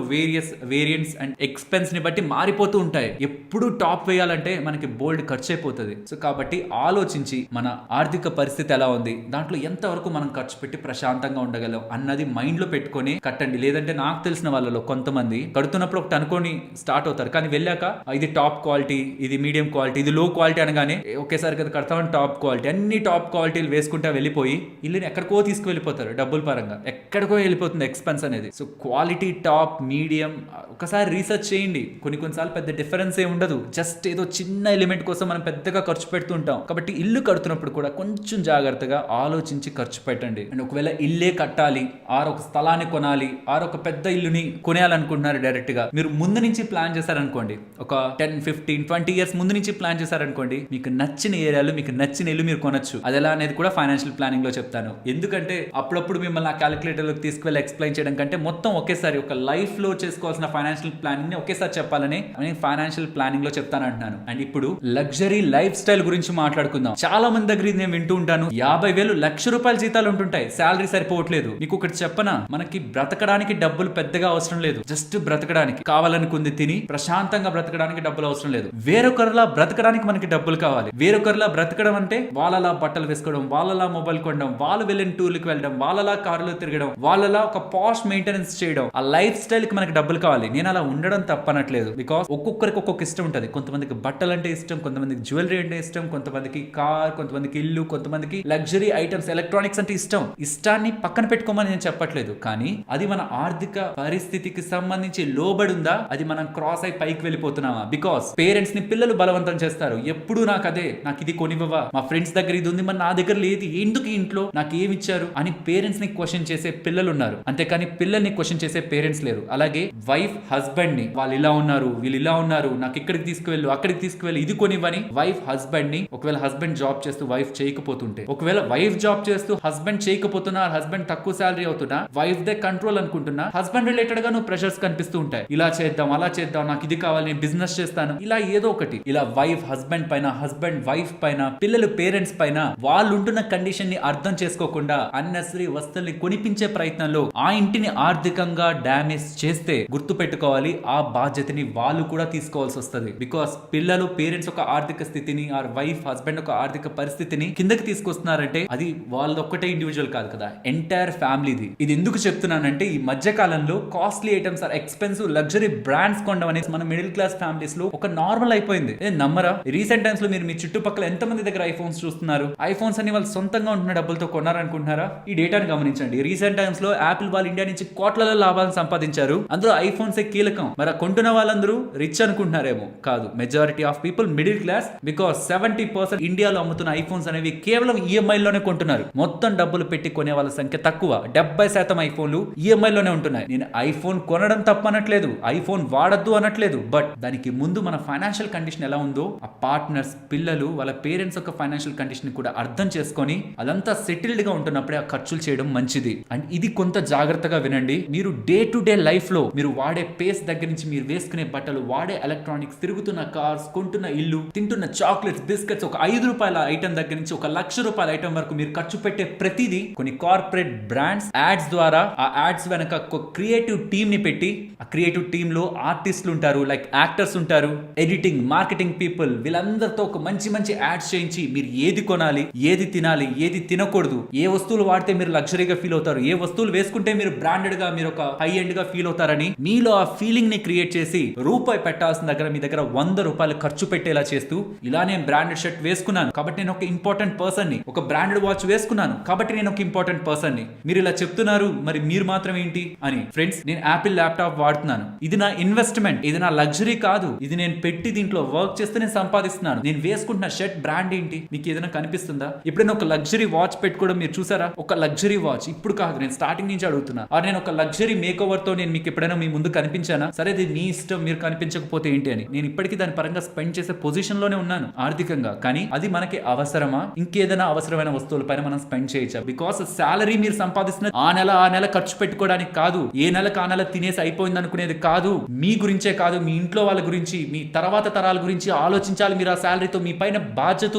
వేరియంట్స్ అండ్ ఎక్స్పెన్స్ ని బట్టి మారిపోతూ ఉంటాయి. ఎప్పుడు టాప్ వేయాలంటే మనకి బోల్డ్ ఖర్చు అయిపోతుంది. సో కాబట్టి ఆలోచించి మన ఆర్థిక పరిస్థితి ఎలా ఉంది, దాంట్లో ఎంతవరకు మనం ఖర్చు పెట్టి ప్రశాంతంగా ఉండగలం అన్నది మైండ్ లో పెట్టుకొని కట్టండి. లేదంటే నాకు తెలిసిన వాళ్ళలో కొంతమంది కడుతున్నప్పుడు ఒకటి అనుకొని స్టార్ట్ అవుతారు, కానీ వెళ్ళాక ఇది టాప్ క్వాలిటీ, ఇది మీడియం క్వాలిటీ, ఇది లో క్వాలిటీ అనగానే ఒకేసారి కదా కడతామని టాప్ క్వాలిటీ, అన్ని టాప్ క్వాలిటీలు వేసుకుంటా వెళ్ళిపోయి ఇల్లుని ఎక్కడికో తీసుకువెళ్ళిపోతారు. డబ్బుల పరంగా ఎక్కడికో వెళ్ళిపోతుంది ఎక్స్పెన్స్ అనేది. సో క్వాలిటీ, టాప్, మీడియం ఒకసారి రీసెర్చ్ చేయండి. కొన్నిసార్లు పెద్ద డిఫరెన్స్ ఏ ఉండదు, జస్ట్ ఏదో చిన్న ఎలిమెంట్ కోసం మనం పెద్దగా ఖర్చు పెడుతుంటాం. కాబట్టి ఇల్లు కడుతున్నప్పుడు కూడా కొంచెం జాగ్రత్తగా ఆలోచించి ఖర్చు పెట్టండి. అండ్ ఒకవేళ ఇల్లే కట్టాలి, ఆర్ ఒక స్థలాన్ని కొనాలి, ఆర్ ఒక పెద్ద ఇల్లుని కొనేయాలనుకుంటున్నారు డైరెక్ట్ గా, మీరు ముందు నుంచి ప్లాన్ చేశారు చేశారనుకోండి, ఒక 10, 15, 20 ఇయర్స్ ముందు నుంచి ప్లాన్ చేశారనుకోండి, మీకు నచ్చిన ఏరియాలో మీకు నచ్చిన ఇల్లు మీరు కొనొచ్చు. అది ఎలా అనేది కూడా ఫైనాన్షియల్ ప్లానింగ్ లో చెప్తాను. ఎందుకంటే అప్పుడప్పుడు మిమ్మల్ని ఆ క్యాలిక్యులేటర్ లో తీసుకువెళ్ళి ఎక్స్ప్లెయిన్ చేయడం కంటే మొత్తం ఒకేసారి ఒక లైఫ్ లో చేసుకోవాల్సిన ఫైనాన్షియల్ ప్లానింగ్ ని ఒకేసారి చెప్పాలని నేను ఫైనాన్షియల్ ప్లానింగ్ లో చెప్తాను అంటున్నాను. అండ్ ఇప్పుడు లగ్జరీ లైఫ్ స్టైల్ గురించి మాట్లాడుకుందాం. చాలా మంది దగ్గర ఇది నేను వింటూ ఉంటాను, 50,000 లక్ష రూపాయల జీతాలు ఉంటుంటాయి, శాలరీ సరిపోవట్లేదు. మీకు ఒకటి చెప్పనా, మనకి బ్రతకడానికి డబ్బులు పెద్దగా అవసరం లేదు. జస్ట్ బ్రతకడానికి కావాలనుకుంది తిని ప్రశాంతంగా బ్రతకడానికి డబ్బులు అవసరం లేదు. వేరొకరిలా బ్రతకడానికి మనకి డబ్బులు కావాలి. వేరొకరిలా బ్రతకడం అంటే వాళ్ళలా బట్టలు వేసుకోవడం, వాళ్ళలా మొబైల్ కొనడం, వాళ్ళు వెళ్ళిన టూర్లకు వెళ్ళడం, వాళ్ళలా కారులో తిరగడం, వాళ్ళలా ఒక పాష్ మెయింటెనెన్స్ చేయడం. ఆ లైఫ్ స్టైల్ కి మనకి డబ్బులు కావాలి. నేను అలా ఉండడం తప్పనట్లేదు. బికాస్ ఒక్కొక్కరికి ఒక్కొక్క ఇష్టం ఉంటుంది. కొంతమందికి బట్టలు అంటే ఇష్టం, కొంతమందికి జ్యువెలరీ అంటే ఇష్టం, కొంతమందికి కార్, కొంతమందికి ఇల్లు, కొంతమందికి లగ్జరీ ఐటమ్స్, ఎలక్ట్రానిక్స్ అంటే ఇష్టం. ఇష్టాన్ని పక్కన పెట్టుకోమని నేను చెప్పట్లేదు, కానీ అది మన ఆర్థిక పరిస్థితికి సంబంధించి లోబడి ఉందా, అది మనం క్రాస్ అయి పైకి వెళ్ళిపోతున్నామా? బికాస్ పేరెంట్స్ ని పిల్లలు బలవంతం చేస్తారు. ఎప్పుడు నాకు అదే, నాకు ఇది కొనివ్వవా, మా ఫ్రెండ్స్ దగ్గర ఇది ఉంది, మరి నా దగ్గర లేదు, ఎందుకు ఇంట్లో నాకు ఏమి ఇచ్చారు అని పేరెంట్స్ ని క్వశ్చన్ చేసే పిల్లలు ఉన్నారు. అంతేకాని పిల్లల్ని క్వశ్చన్ చేసే పేరెంట్స్ లేరు. అలాగే వైఫ్ హస్బెండ్ ని, వాళ్ళు ఇలా ఉన్నారు, వీళ్ళు ఇలా ఉన్నారు, నాకు ఇక్కడికి తీసుకువెళ్ళు, అక్కడికి తీసుకువెళ్ళి, ఇది కొనివ్వని వైఫ్ హస్బెండ్ ని, ఒకవేళ హస్బెండ్ జాబ్ చేస్తూ వైఫ్ చేయకపోతుంటే, ఒకవేళ వైఫ్ జాబ్ చేస్తూ హస్బెండ్ చేయకపోతున్నా, హస్బెండ్ తక్కువ శాలరీ అవుతున్నా, వైఫ్ దే కంట్రోల్ అనుకుంటున్నా, హస్బెండ్ రిలేటెడ్ గా నువ్వు ప్రెషర్స్ కనిపిస్తూ ఉంటాయి. ఇలా చేద్దాం, అలా చేద్దాం, నాకు ఇది కావాలి, నేను బిజినెస్ చేస్తాను, ఇలా ఏదో ఒకటి. ఇలా వైఫ్ హస్బెండ్ పైన, హస్బెండ్ వైఫ్ పైన, పిల్లలు పేరెంట్స్ పైన వాళ్ళు ఉంటున్న కండిషన్ ని అర్థం చేసుకోకుండా అన్నెసరీ వస్తువుల్ని కొనిపించే ప్రయత్నంలో ఆ ఇంటిని ఆర్థికంగా డ్యామేజ్ చేస్తే గుర్తు పెట్టుకోవాలి, ఆ బాధ్యతని వాళ్ళు కూడా తీసుకోవాల్సి వస్తుంది. బికాస్ పిల్లలు పేరెంట్స్ ఒక ఆర్థిక స్థితిని, ఆ వైఫ్ హస్బెండ్ ఒక ఆర్థిక పరిస్థితిని కిందకి తీసుకొస్తున్నారంటే అది వాళ్ళ ఒక్కటే ఇండివిజువల్ కాదు కదా, ఎంటైర్ ఫ్యామిలీది. ఇది ఎందుకు చెప్తున్నానంటే ఈ మధ్య కాలంలో costly items or expensive luxury brands కొనడం అనేది మన మిడిల్ క్లాస్ ఫ్యామిలీస్ లో ఒక నార్మల్ అయిపోయింది. నమ్మరా, రీసెంట్ టైమ్స్ లో మీరు మీ చుట్టుపక్కల ఎంత మంది దగ్గర ఐఫోన్స్ చూస్తున్నారు? ఐఫోన్స్ అని వాళ్ళు సొంతంగా ఉంటున్న డబ్బులతో కొన్నారనుకుంటున్నారా? ఈ డేటాను గమనించండి. రీసెంట్ టైమ్స్ లో యాపిల్ వాళ్ళు ఇండియా నుంచి కోట్లలో లాభాలను సంపాదించారు. అందులో ఐఫోన్స్ కీలకం. మరి కొంటున్న వాళ్ళందరూ రిచ్ అనుకుంటున్నారేమో, కాదు. Majority of people middle class. Because 70% ఇండియాలో అమ్ముతున్న ఐఫోన్స్ అనేవి కేవలం ఈఎంఐ లోనే కొంటున్నారు. మొత్తం డబ్బులు పెట్టి కొనే వాళ్ళ సంఖ్య తక్కువ. 70% ఐఫోన్లు ఈఎంఐ లోనే ఉంటున్నాయి. నేను ఐఫోన్ కొనడం తప్పనట్లేదు, ఐఫోన్ వాడద్దు అనట్లేదు. బట్ దానికి ముందు మన ఫైనాన్షియల్ కండిషన్ ఎలా ఉందో ఆ పార్ట్నర్స్, పిల్లలు, వాళ్ళ పేరెంట్స్ యొక్క ఫైనాన్షియల్ కండిషన్ కూడా అర్థం చేసుకొని అదంతా సెటిల్డ్ గా ఉంటున్నప్పుడే ఆ ఖర్చులు చేయడం మంచిది. అండ్ ఇది కొంత జాగ్రత్తగా వినండి. మీరు డే టు డే లైఫ్ లో మీరు వాడే పేస్ దగ్గర నుంచి, మీరు వేసుకునే బట్టలు, వాడే ఎలక్ట్రానిక్స్, తిరుగుతున్న కార్స్, కొంటున్న ఇల్లు, తింటున్న చాక్లెట్స్, బిస్కెట్స్, ఒక 5 రూపాయల ఐటమ్ దగ్గర నుంచి ఒక 1,00,000 రూపాయల ఐటమ్ వరకు మీరు ఖర్చు పెట్టే ప్రతిదీ కొన్ని కార్పొరేట్ బ్రాండ్స్ యాడ్స్ ద్వారా, ఆ యాడ్స్ వెనక ఒక క్రియేటివ్ టీమ్ ని పెట్టి, ఆ క్రియేటివ్ టీమ్ లో ఆర్టిస్టులు ఉంటారు, లైక్ యాక్టర్స్ ఉంటారు, ఎడిటింగ్, మార్కెటింగ్ పీపుల్, వీళ్ళందరితో ఒక మంచి మంచి యాడ్స్ చేయించి మీరు ఏది కొనాలి, ఏది తినాలి, ఏది తినకూడదు, ఏ వస్తువులు వాడితే మీరు లగ్జరీగా ఫీల్ అవుతారు, ఏ వస్తువులు వేసుకుంటే మీరు బ్రాండెడ్ గా, మీరు ఒక హై ఎండ్ గా ఫీల్ అవుతారని మీలో ఆ ఫీలింగ్ ని క్రియేట్ చేసి రూపాయి పెట్టాల్సిన దగ్గర మీ దగ్గర 100 రూపాయలు ఖర్చు పెట్టేలా చేస్తూ, ఇలా నేను బ్రాండెడ్ షర్ట్ వేసుకున్నాను కాబట్టి నేను ఒక ఇంపార్టెంట్ పర్సన్ ని, ఒక బ్రాండెడ్ వాచ్ వేసుకున్నాను కాబట్టి నేను ఒక ఇంపార్టెంట్ పర్సన్ ని, మీరు ఇలా చెప్తున్నారు, మరి మీరు మాత్రం ఏంటి అని. ఫ్రెండ్స్, నేను యాపిల్ ల్యాప్టాప్ వాడుతున్నాను, ఇది నా ఇన్వెస్ట్మెంట్, ఇది నా లగ్జరీ కాదు, ఇది నేను పెట్టి దీంట్లో వర్క్ చేస్తే నేను సంపాదిస్తున్నాను. నేను వేసుకుంటున్న షర్ట్ బ్రాండ్ ఏంటి, మీకు ఏదైనా కనిపిస్తుందా? ఎప్పుడైనా ఒక లగ్జరీ వాచ్ పెట్టుకోవడం మీరు చూసారా? ఒక లగ్జరీ వాచ్ ఇప్పుడు కాదు, నేను స్టార్టింగ్ నుంచి అడుగుతున్నా. నేను ఒక లగ్జరీ మేక్ ఓవర్ తో నేను మీకు ఎప్పుడైనా మీ ముందు కనిపించానా? సరే, ఇది మీ ఇష్టం, మీరు కనిపించకపోతే ఏంటి అని. నేను ఇప్పటికీ దాని పరంగా స్పెండ్ చేసే పొజిషన్ లోనే ఉన్నాను ఆర్థికంగా. కానీ అది మనకి అవసరమా? ఇంకేదైనా అవసరమైన వస్తువుల పైన మనం స్పెండ్ చేయొచ్చా? బికాస్ శాలరీ మీరు సంపాదిస్తున్న ఆ నెల ఖర్చు పెట్టుకోవడానికి కాదు, ఏ నెలకు ఆ నెల తినేసి అయిపోయింది అనుకునేది కాదు. మీ గురించే కాదు, మీ ఇంట్లో వాళ్ళ గురించి, మీ తర్వాత తరాల గురించి ఆలోచించాలి. మీరు ఆ శాలరీతో మీ పైన బాధ్యత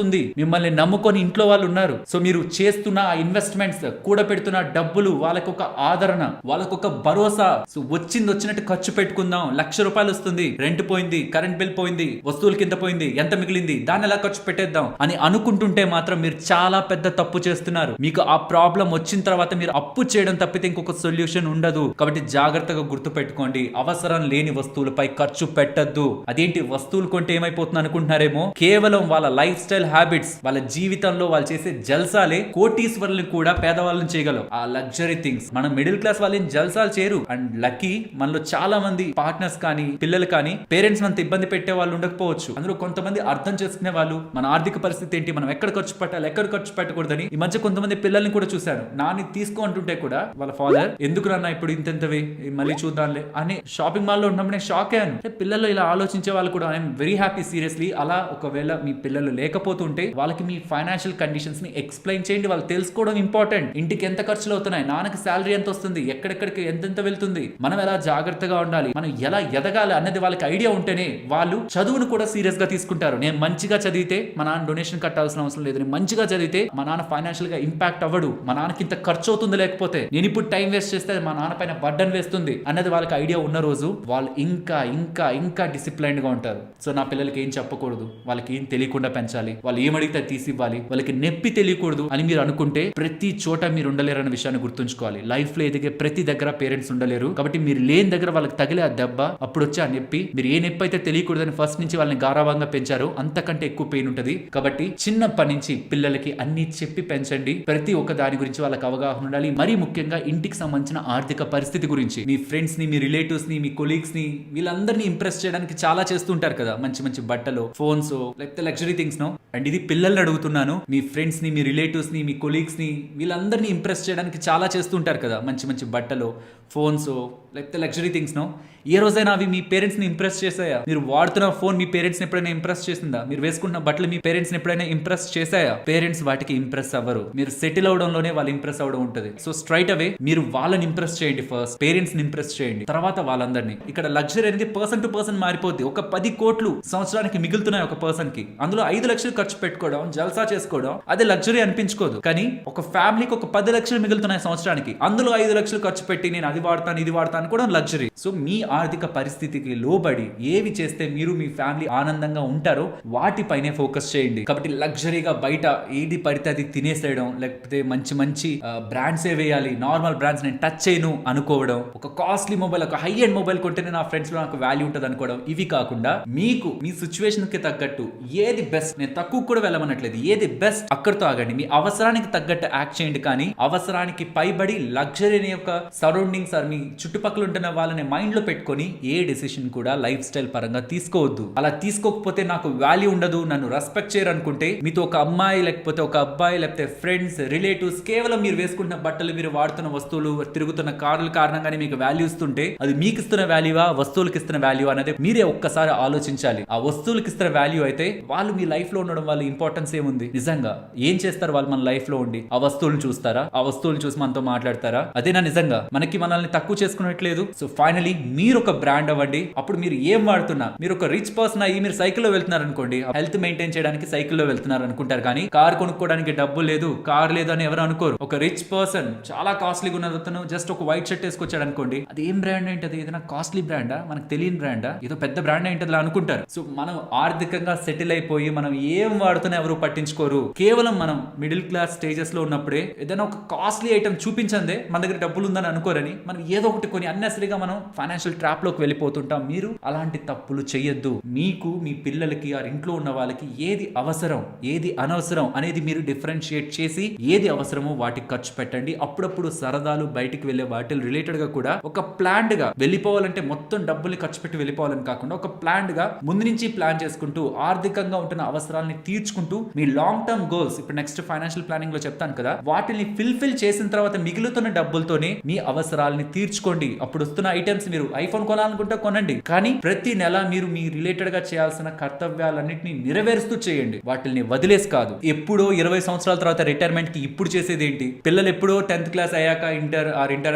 ఉంది, మిమ్మల్ని నమ్ముకొని ఇంట్లో వాళ్ళు ఉన్నారు. సో మీరు చేస్తున్న ఇన్వెస్ట్మెంట్స్, కూడబెడుతున్న డబ్బులు, వాళ్ళకు ఒక ఆదరణ, వాళ్ళకు ఒక భరోసా. సో వచ్చినట్టు ఖర్చు పెట్టుకుందాం. 1,00,000 రూపాయలు వస్తుంది, రెంట్ పోయింది, కరెంట్ బిల్ పోయింది, వస్తువుల కింద పోయింది, ఎంత మిగిలింది, దాన్ని ఎలా ఖర్చు పెట్టేద్దాం అని అనుకుంటుంటే మాత్రం మీరు చాలా పెద్ద తప్పు చేస్తున్నారు. మీకు ఆ ప్రాబ్లం వచ్చిన తర్వాత మీరు అప్పు చేయడం తప్పితే ఇంకొక సొల్యూషన్ ఉండదు. కాబట్టి జాగ్రత్తగా గుర్తు పెట్టుకోండి, అవసరం లేని వస్తువులపై ఖర్చు పెట్టద్దు. అదేంటి, వస్తువులు కొంటే ఏమైపోతుంది అనుకుంటున్నారేమో, కేవలం వాళ్ళ లైఫ్ స్టైల్ హ్యాబిట్స్, వాళ్ళ జీవితంలో వాళ్ళు చేసే జల్సాలే కోటీశ్వరులను కూడా పేదవాళ్ళని చేయగలవు. ఆ లగ్జరీ థింగ్స్ మన మిడిల్ క్లాస్ వాళ్ళని జల్సాలు చేయరు. అండ్ లక్కీ మనలో చాలా మంది పార్ట్నర్స్ కానీ, పిల్లలు కానీ, పేరెంట్స్ అంత ఇబ్బంది పెట్టే వాళ్ళు ఉండకపోవచ్చు. అందులో కొంతమంది అర్థం చేసుకునే వాళ్ళు, మన ఆర్థిక పరిస్థితి ఏంటి, మనం ఎక్కడ ఖర్చు పెట్టాలి, ఎక్కడ ఖర్చు పెట్టకూడదని. ఈ మధ్య కొంతమంది పిల్లల్ని కూడా చూశాను, నాని తీసుకో అంటుంటే కూడా వాళ్ళ ఫాదర్, ఎందుకు నాన్న ఇప్పుడు ఇంతెంతవి, మళ్ళీ చూద్దాంలే అని షాపింగ్ మాల్ లో ఉన్నప్పుడు నేను షాక్ అయ్యాను. అడిగాను. పిల్లలు ఇలా ఆలోచించే వాళ్ళు కూడా ఐఎమ్ వెరీ హ్యాపీ సీరియస్లీ. అలా ఒకవేళ మీ పిల్లలు లేకపోతుంటే వాళ్ళకి మీ ఫైనాన్షియల్ కండిషన్స్ ని ఎక్స్ప్లెయిన్ చేయండి. వాళ్ళు తెలుసుకోవడం ఇంపార్టెంట్. ఇంటికి ఎంత ఖర్చులు అవుతున్నాయి, నాన్నకి శాలరీ ఎంత వస్తుంది, ఎక్కడెక్కడికి ఎంతెంత వెళ్తుంది, మనం ఎలా జాగ్రత్తగా ఉండాలి, మనం ఎలా ఎదగాలి అన్నది వాళ్ళకి ఐడియా ఉంటేనే వాళ్ళు చదువును కూడా సీరియస్ గా తీసుకుంటారు. నేను మంచిగా చదివితే మా నాన్న డొనేషన్ కట్టాల్సిన అవసరం లేదు, నేను మంచిగా చదివితే మా నాన్న ఫైనాన్షియల్ గా ఇంపాక్ట్ అవ్వడు, మా నాన్నకి ఇంత ఖర్చు అవుతుంది, లేకపోతే నేను ఇప్పుడు టైం వేస్ట్ చేస్తే మా నాన్న పైన బర్డన్ వేస్తుంది అన్నది వాళ్ళకి ఐడియా ఉన్న రోజు వాళ్ళు ఇంకా ఇంకా ఇంకా డిసిప్లైన్డ్ గా ఉంటారు. సో నా పిల్లలకి ఏం చెప్పకూడదు, వాళ్ళకి ఏం తెలియకుండా పెంచాలి, వాళ్ళు ఏం అడిగితే తీసి ఇవ్వాలి, వాళ్ళకి నొప్పి తెలియకూడదు అని మీరు అనుకుంటే ప్రతి చోట మీరు ఉండలేరన్న విషయాన్ని గుర్తుంచుకోవాలి. లైఫ్ లో ఎదిగే ప్రతి దగ్గర పేరెంట్స్ ఉండలేరు. కాబట్టి మీరు లేని దగ్గర వాళ్ళకి తగిలే ఆ దెబ్బ, అప్పుడు వచ్చి ఆ నొప్పి, మీరు ఏ నొప్పి అయితే తెలియకూడదని ఫస్ట్ నుంచి వాళ్ళని గారాభంగా పెంచారు అంతకంటే ఎక్కువ పెయిన్ ఉంటుంది. కాబట్టి చిన్నప్పటి నుంచి పిల్లలకి అన్ని చెప్పి పెంచండి. ప్రతి ఒక్క దాని గురించి వాళ్ళకి అవగాహన ఉండాలి. మరీ ముఖ్యంగా ఇంటికి సంబంధించిన ఆర్థిక పరిస్థితి గురించి మీ ఫ్రెండ్స్ ని, మీ రిలేటివ్స్ ని, మీ కొలీగ్స్ ని, వీళ్ళందరినీ ఇంప్రెస్ చేయడానికి చాలా చేస్తుంటారు కదా, మంచి మంచి బట్టలు, ఫోన్స్, లేకపోతే లగ్జరీ థింగ్స్ నో. అండ్ ఇది పిల్లల్ని అడుగుతున్నాను, మీ ఫ్రెండ్స్ ని, మీ రిలేటివ్స్ ని, మీ కొలీగ్స్ ని, వీళ్ళందరినీ ఇంప్రెస్ చేయడానికి చాలా చేస్తుంటారు కదా, మంచి మంచి బట్టలు, ఫోన్స్, లేకపోతే లగ్జరీ థింగ్స్ నో. ఏ రోజైనా అవి మీ పేరెంట్స్ ని ఇంప్రెస్ చేసాయా? మీరు వాడుతున్న ఫోన్ మీ పేరెంట్స్ ని ఎప్పుడైనా ఇంప్రెస్ చేసిందా? మీరు వేసుకుంటున్న బట్టలు మీ పేరెంట్స్ ని ఎప్పుడైనా ఇంప్రెస్ చేసాయా? పేరెంట్స్ వాటికి ఇంప్రెస్ అవ్వరు. మీరు సెటిల్ అవడంలోనే వాళ్ళు ఇంప్రెస్ అవడం ఉంటుంది. సో స్ట్రైట్ అవే మీరు వాళ్ళని ఇంప్రెస్ చేయండి. ఫస్ట్ పేరెంట్స్ ని ఇంప్రెస్ చేయండి, తర్వాత వాళ్ళందరినీ. ఇక్కడ లగ్జరీ అనేది పర్సన్ టు పర్సన్ మారిపోద్ది. ఒక 10 కోట్లు సంవత్సరానికి మిగులుతున్నాయి ఒక పర్సన్ కి, అందులో 5 లక్షలు ఖర్చు పెట్టుకోవడం, జల్సా చేసుకోవడం అదే లగ్జరీ అనిపించుకోదు. కానీ ఒక ఫ్యామిలీకి ఒక 10 లక్షలు మిగులుతున్నాయి సంవత్సరానికి, అందులో 5 లక్షలు ఖర్చు పెట్టి నేను అది వాడతాను ఇది వాడతాను కూడా లగ్జరీ. సో మీ ఆర్థిక పరిస్థితికి లోబడి ఏవి చేస్తే మీరు మీ ఫ్యామిలీ ఆనందంగా ఉంటారో వాటిపైనే ఫోకస్ చేయండి. కాబట్టి లగ్జరీగా బయట ఏది పడితే అది తినేసేయడం, లేకపోతే మంచి మంచి బ్రాండ్సే వేయాలి, నార్మల్ బ్రాండ్స్ నేను టచ్ చేయను అనుకోవడం, ఒక కాస్ట్లీ మొబైల్, ఒక హై ఎండ్ మొబైల్ కొంటేనే నా ఫ్రెండ్స్ లో నాకు వాల్యూ ఉంటుంది అనుకోవడం, ఇవి కాకుండా మీకు మీ సిచ్యువేషన్ కి తగ్గట్టు ఏది బెస్ట్, నేను తక్కువ కూడా వెళ్ళమనట్లేదు, ఏది బెస్ట్ అక్కడితో ఆగండి. మీ అవసరానికి తగ్గట్టు యాక్ట్ చేయండి. కానీ అవసరానికి పైబడి లగ్జరీ అనే యొక్క సరౌండింగ్స్ మీ చుట్టుపక్కల ఉంటున్న వాళ్ళని మైండ్ లో పెట్టుకొని ఏ డెసిషన్ కూడా లైఫ్ స్టైల్ పరంగా తీసుకోవద్దు. అలా తీసుకోకపోతే నాకు వాల్యూ ఉండదు, నన్ను రెస్పెక్ట్ చేయరు అనుకుంటే మీతో ఒక అమ్మాయి లేకపోతే ఒక అబ్బాయి లేకపోతే ఫ్రెండ్స్, రిలేటివ్స్ కేవలం మీరు వేసుకుంటున్న బట్టలు, మీరు వాడుతున్న వస్తువులు, తిరుగుతున్న కార్ల కారణంగానే మీకు వాల్యూ ఇస్తుంటే అది మీకు ఇస్తున్న వాల్యూవా, వస్తువులకు ఇస్తున్న వాల్యూ అనేది మీరే ఒక్కసారి ఆలోచించాలి. ఆ వస్తువులకు ఇస్తున్న వాల్యూ అయితే వాళ్ళు మీ లైఫ్ లో ఉండడం వాళ్ళ ఇంపార్టెన్స్ ఏముంది? నిజంగా ఏం చేస్తారు వాళ్ళు మన లైఫ్ లో ఉండి? ఆ వస్తువులను చూస్తారా? ఆ వస్తువులను చూసి మనతో మాట్లాడతారా? అదేనా నిజంగా మనల్ని తక్కువ చేసుకున్నట్లేదు? సో ఫైనలీ మీరు ఒక బ్రాండ్ అవ్వండి. అప్పుడు మీరు ఏం వాడుతున్నా, మీరు ఒక రిచ్ పర్సన్ అయ్యి మీరు సైకిల్లో వెళ్తున్నారు అనుకోండి, హెల్త్ మెయింటైన్ చేయడానికి సైకిల్లో వెళ్తున్నారు అనుకుంటారు. కానీ కార్ కొనుక్కోవడానికి డబ్బు లేదు, కార్ లేదు అని ఎవరు అనుకోరు. ఒక రిచ్ పర్సన్ చాలా కాస్ట్లీగా ఉన్న అతను జస్ట్ ఒక వైట్ షర్ట్ వేసుకొచ్చాడు అనుకోండి, అది ఏం బ్రాండ్ ఏంటది? ఏదైనా కాస్ట్లీ బ్రాండా, మనకు తెలియని బ్రాండా, ఏదో పెద్ద బ్రాండ్ ఏంటది అనుకుంటారు. సో మనం ఆర్థికంగా సెటిల్ అయిపోయి మనం ఏం వాడుతున్నా ఎవరు పట్టించుకోరు. కేవలం మనం మిడిల్ క్లాస్ స్టేజెస్ లో ఉన్నప్పుడే ఏదైనా ఒక కాస్ట్లీ ఐటమ్ చూపించందే మన దగ్గర డబ్బులు ఉందని అనుకోరని మనం ఏదో ఒకటి కొని అన్నెసరీగా మనం ఫైనాన్షియల్ ట్రాప్ లోకి వెళ్ళిపోతుంటాం. మీరు అలాంటి తప్పులు చేయొద్దు. మీకు, మీ పిల్లలకి, ఆ ఇంట్లో ఉన్న వాళ్ళకి ఏది అవసరం, ఏది అనవసరం అనేది మీరు డిఫరెన్షియేట్ చేసి ఏది అవసరమో వాటికి ఖర్చు పెట్టండి. అప్పుడప్పుడు సరదాలు, బయటికి వెళ్లే వాటి రిలేటెడ్ గా కూడా ఒక ప్లాన్డ్ గా వెళ్ళిపోవాలంటే మొత్తం డబ్బులు ఖర్చు పెట్టి వెళ్ళిపోవాలని కాకుండా ఒక ప్లాన్డ్ గా ముందు నుంచి ప్లాన్ చేసుకుంటూ ఆర్థికంగా ఉంటున్న అవసరాలని తీర్చుకుంటూ మీ లాంగ్ టర్మ్ గోల్స్, ఇప్పుడు నెక్స్ట్ ఫైనాన్షియల్ ప్లానింగ్ లో చెప్తాను కదా, వాటిని ఫిల్ఫిల్ చేసిన తర్వాత మిగులుతున్న డబ్బులతోనే మీ అవసరాలని తీర్చుకోండి. అప్పుడు వస్తున్న ఐటమ్స్, మీరు ఐఫోన్ కొనాలనుకుంటే కొనండి, కానీ ప్రతి నెల మీరు మీ రిలేటెడ్ గా చేయాల్సిన కర్తవ్యాలన్నింటినీ నెరవేరుస్తూ చేయండి, వాటిని వదిలేసి కాదు. ఎప్పుడో 20 సంవత్సరాల తర్వాత రిటైర్మెంట్ కి ఇప్పుడు చేసేది ఏంటి? పిల్లలు ఎప్పుడో 10th క్లాస్ అయ్యాక, ఇంటర్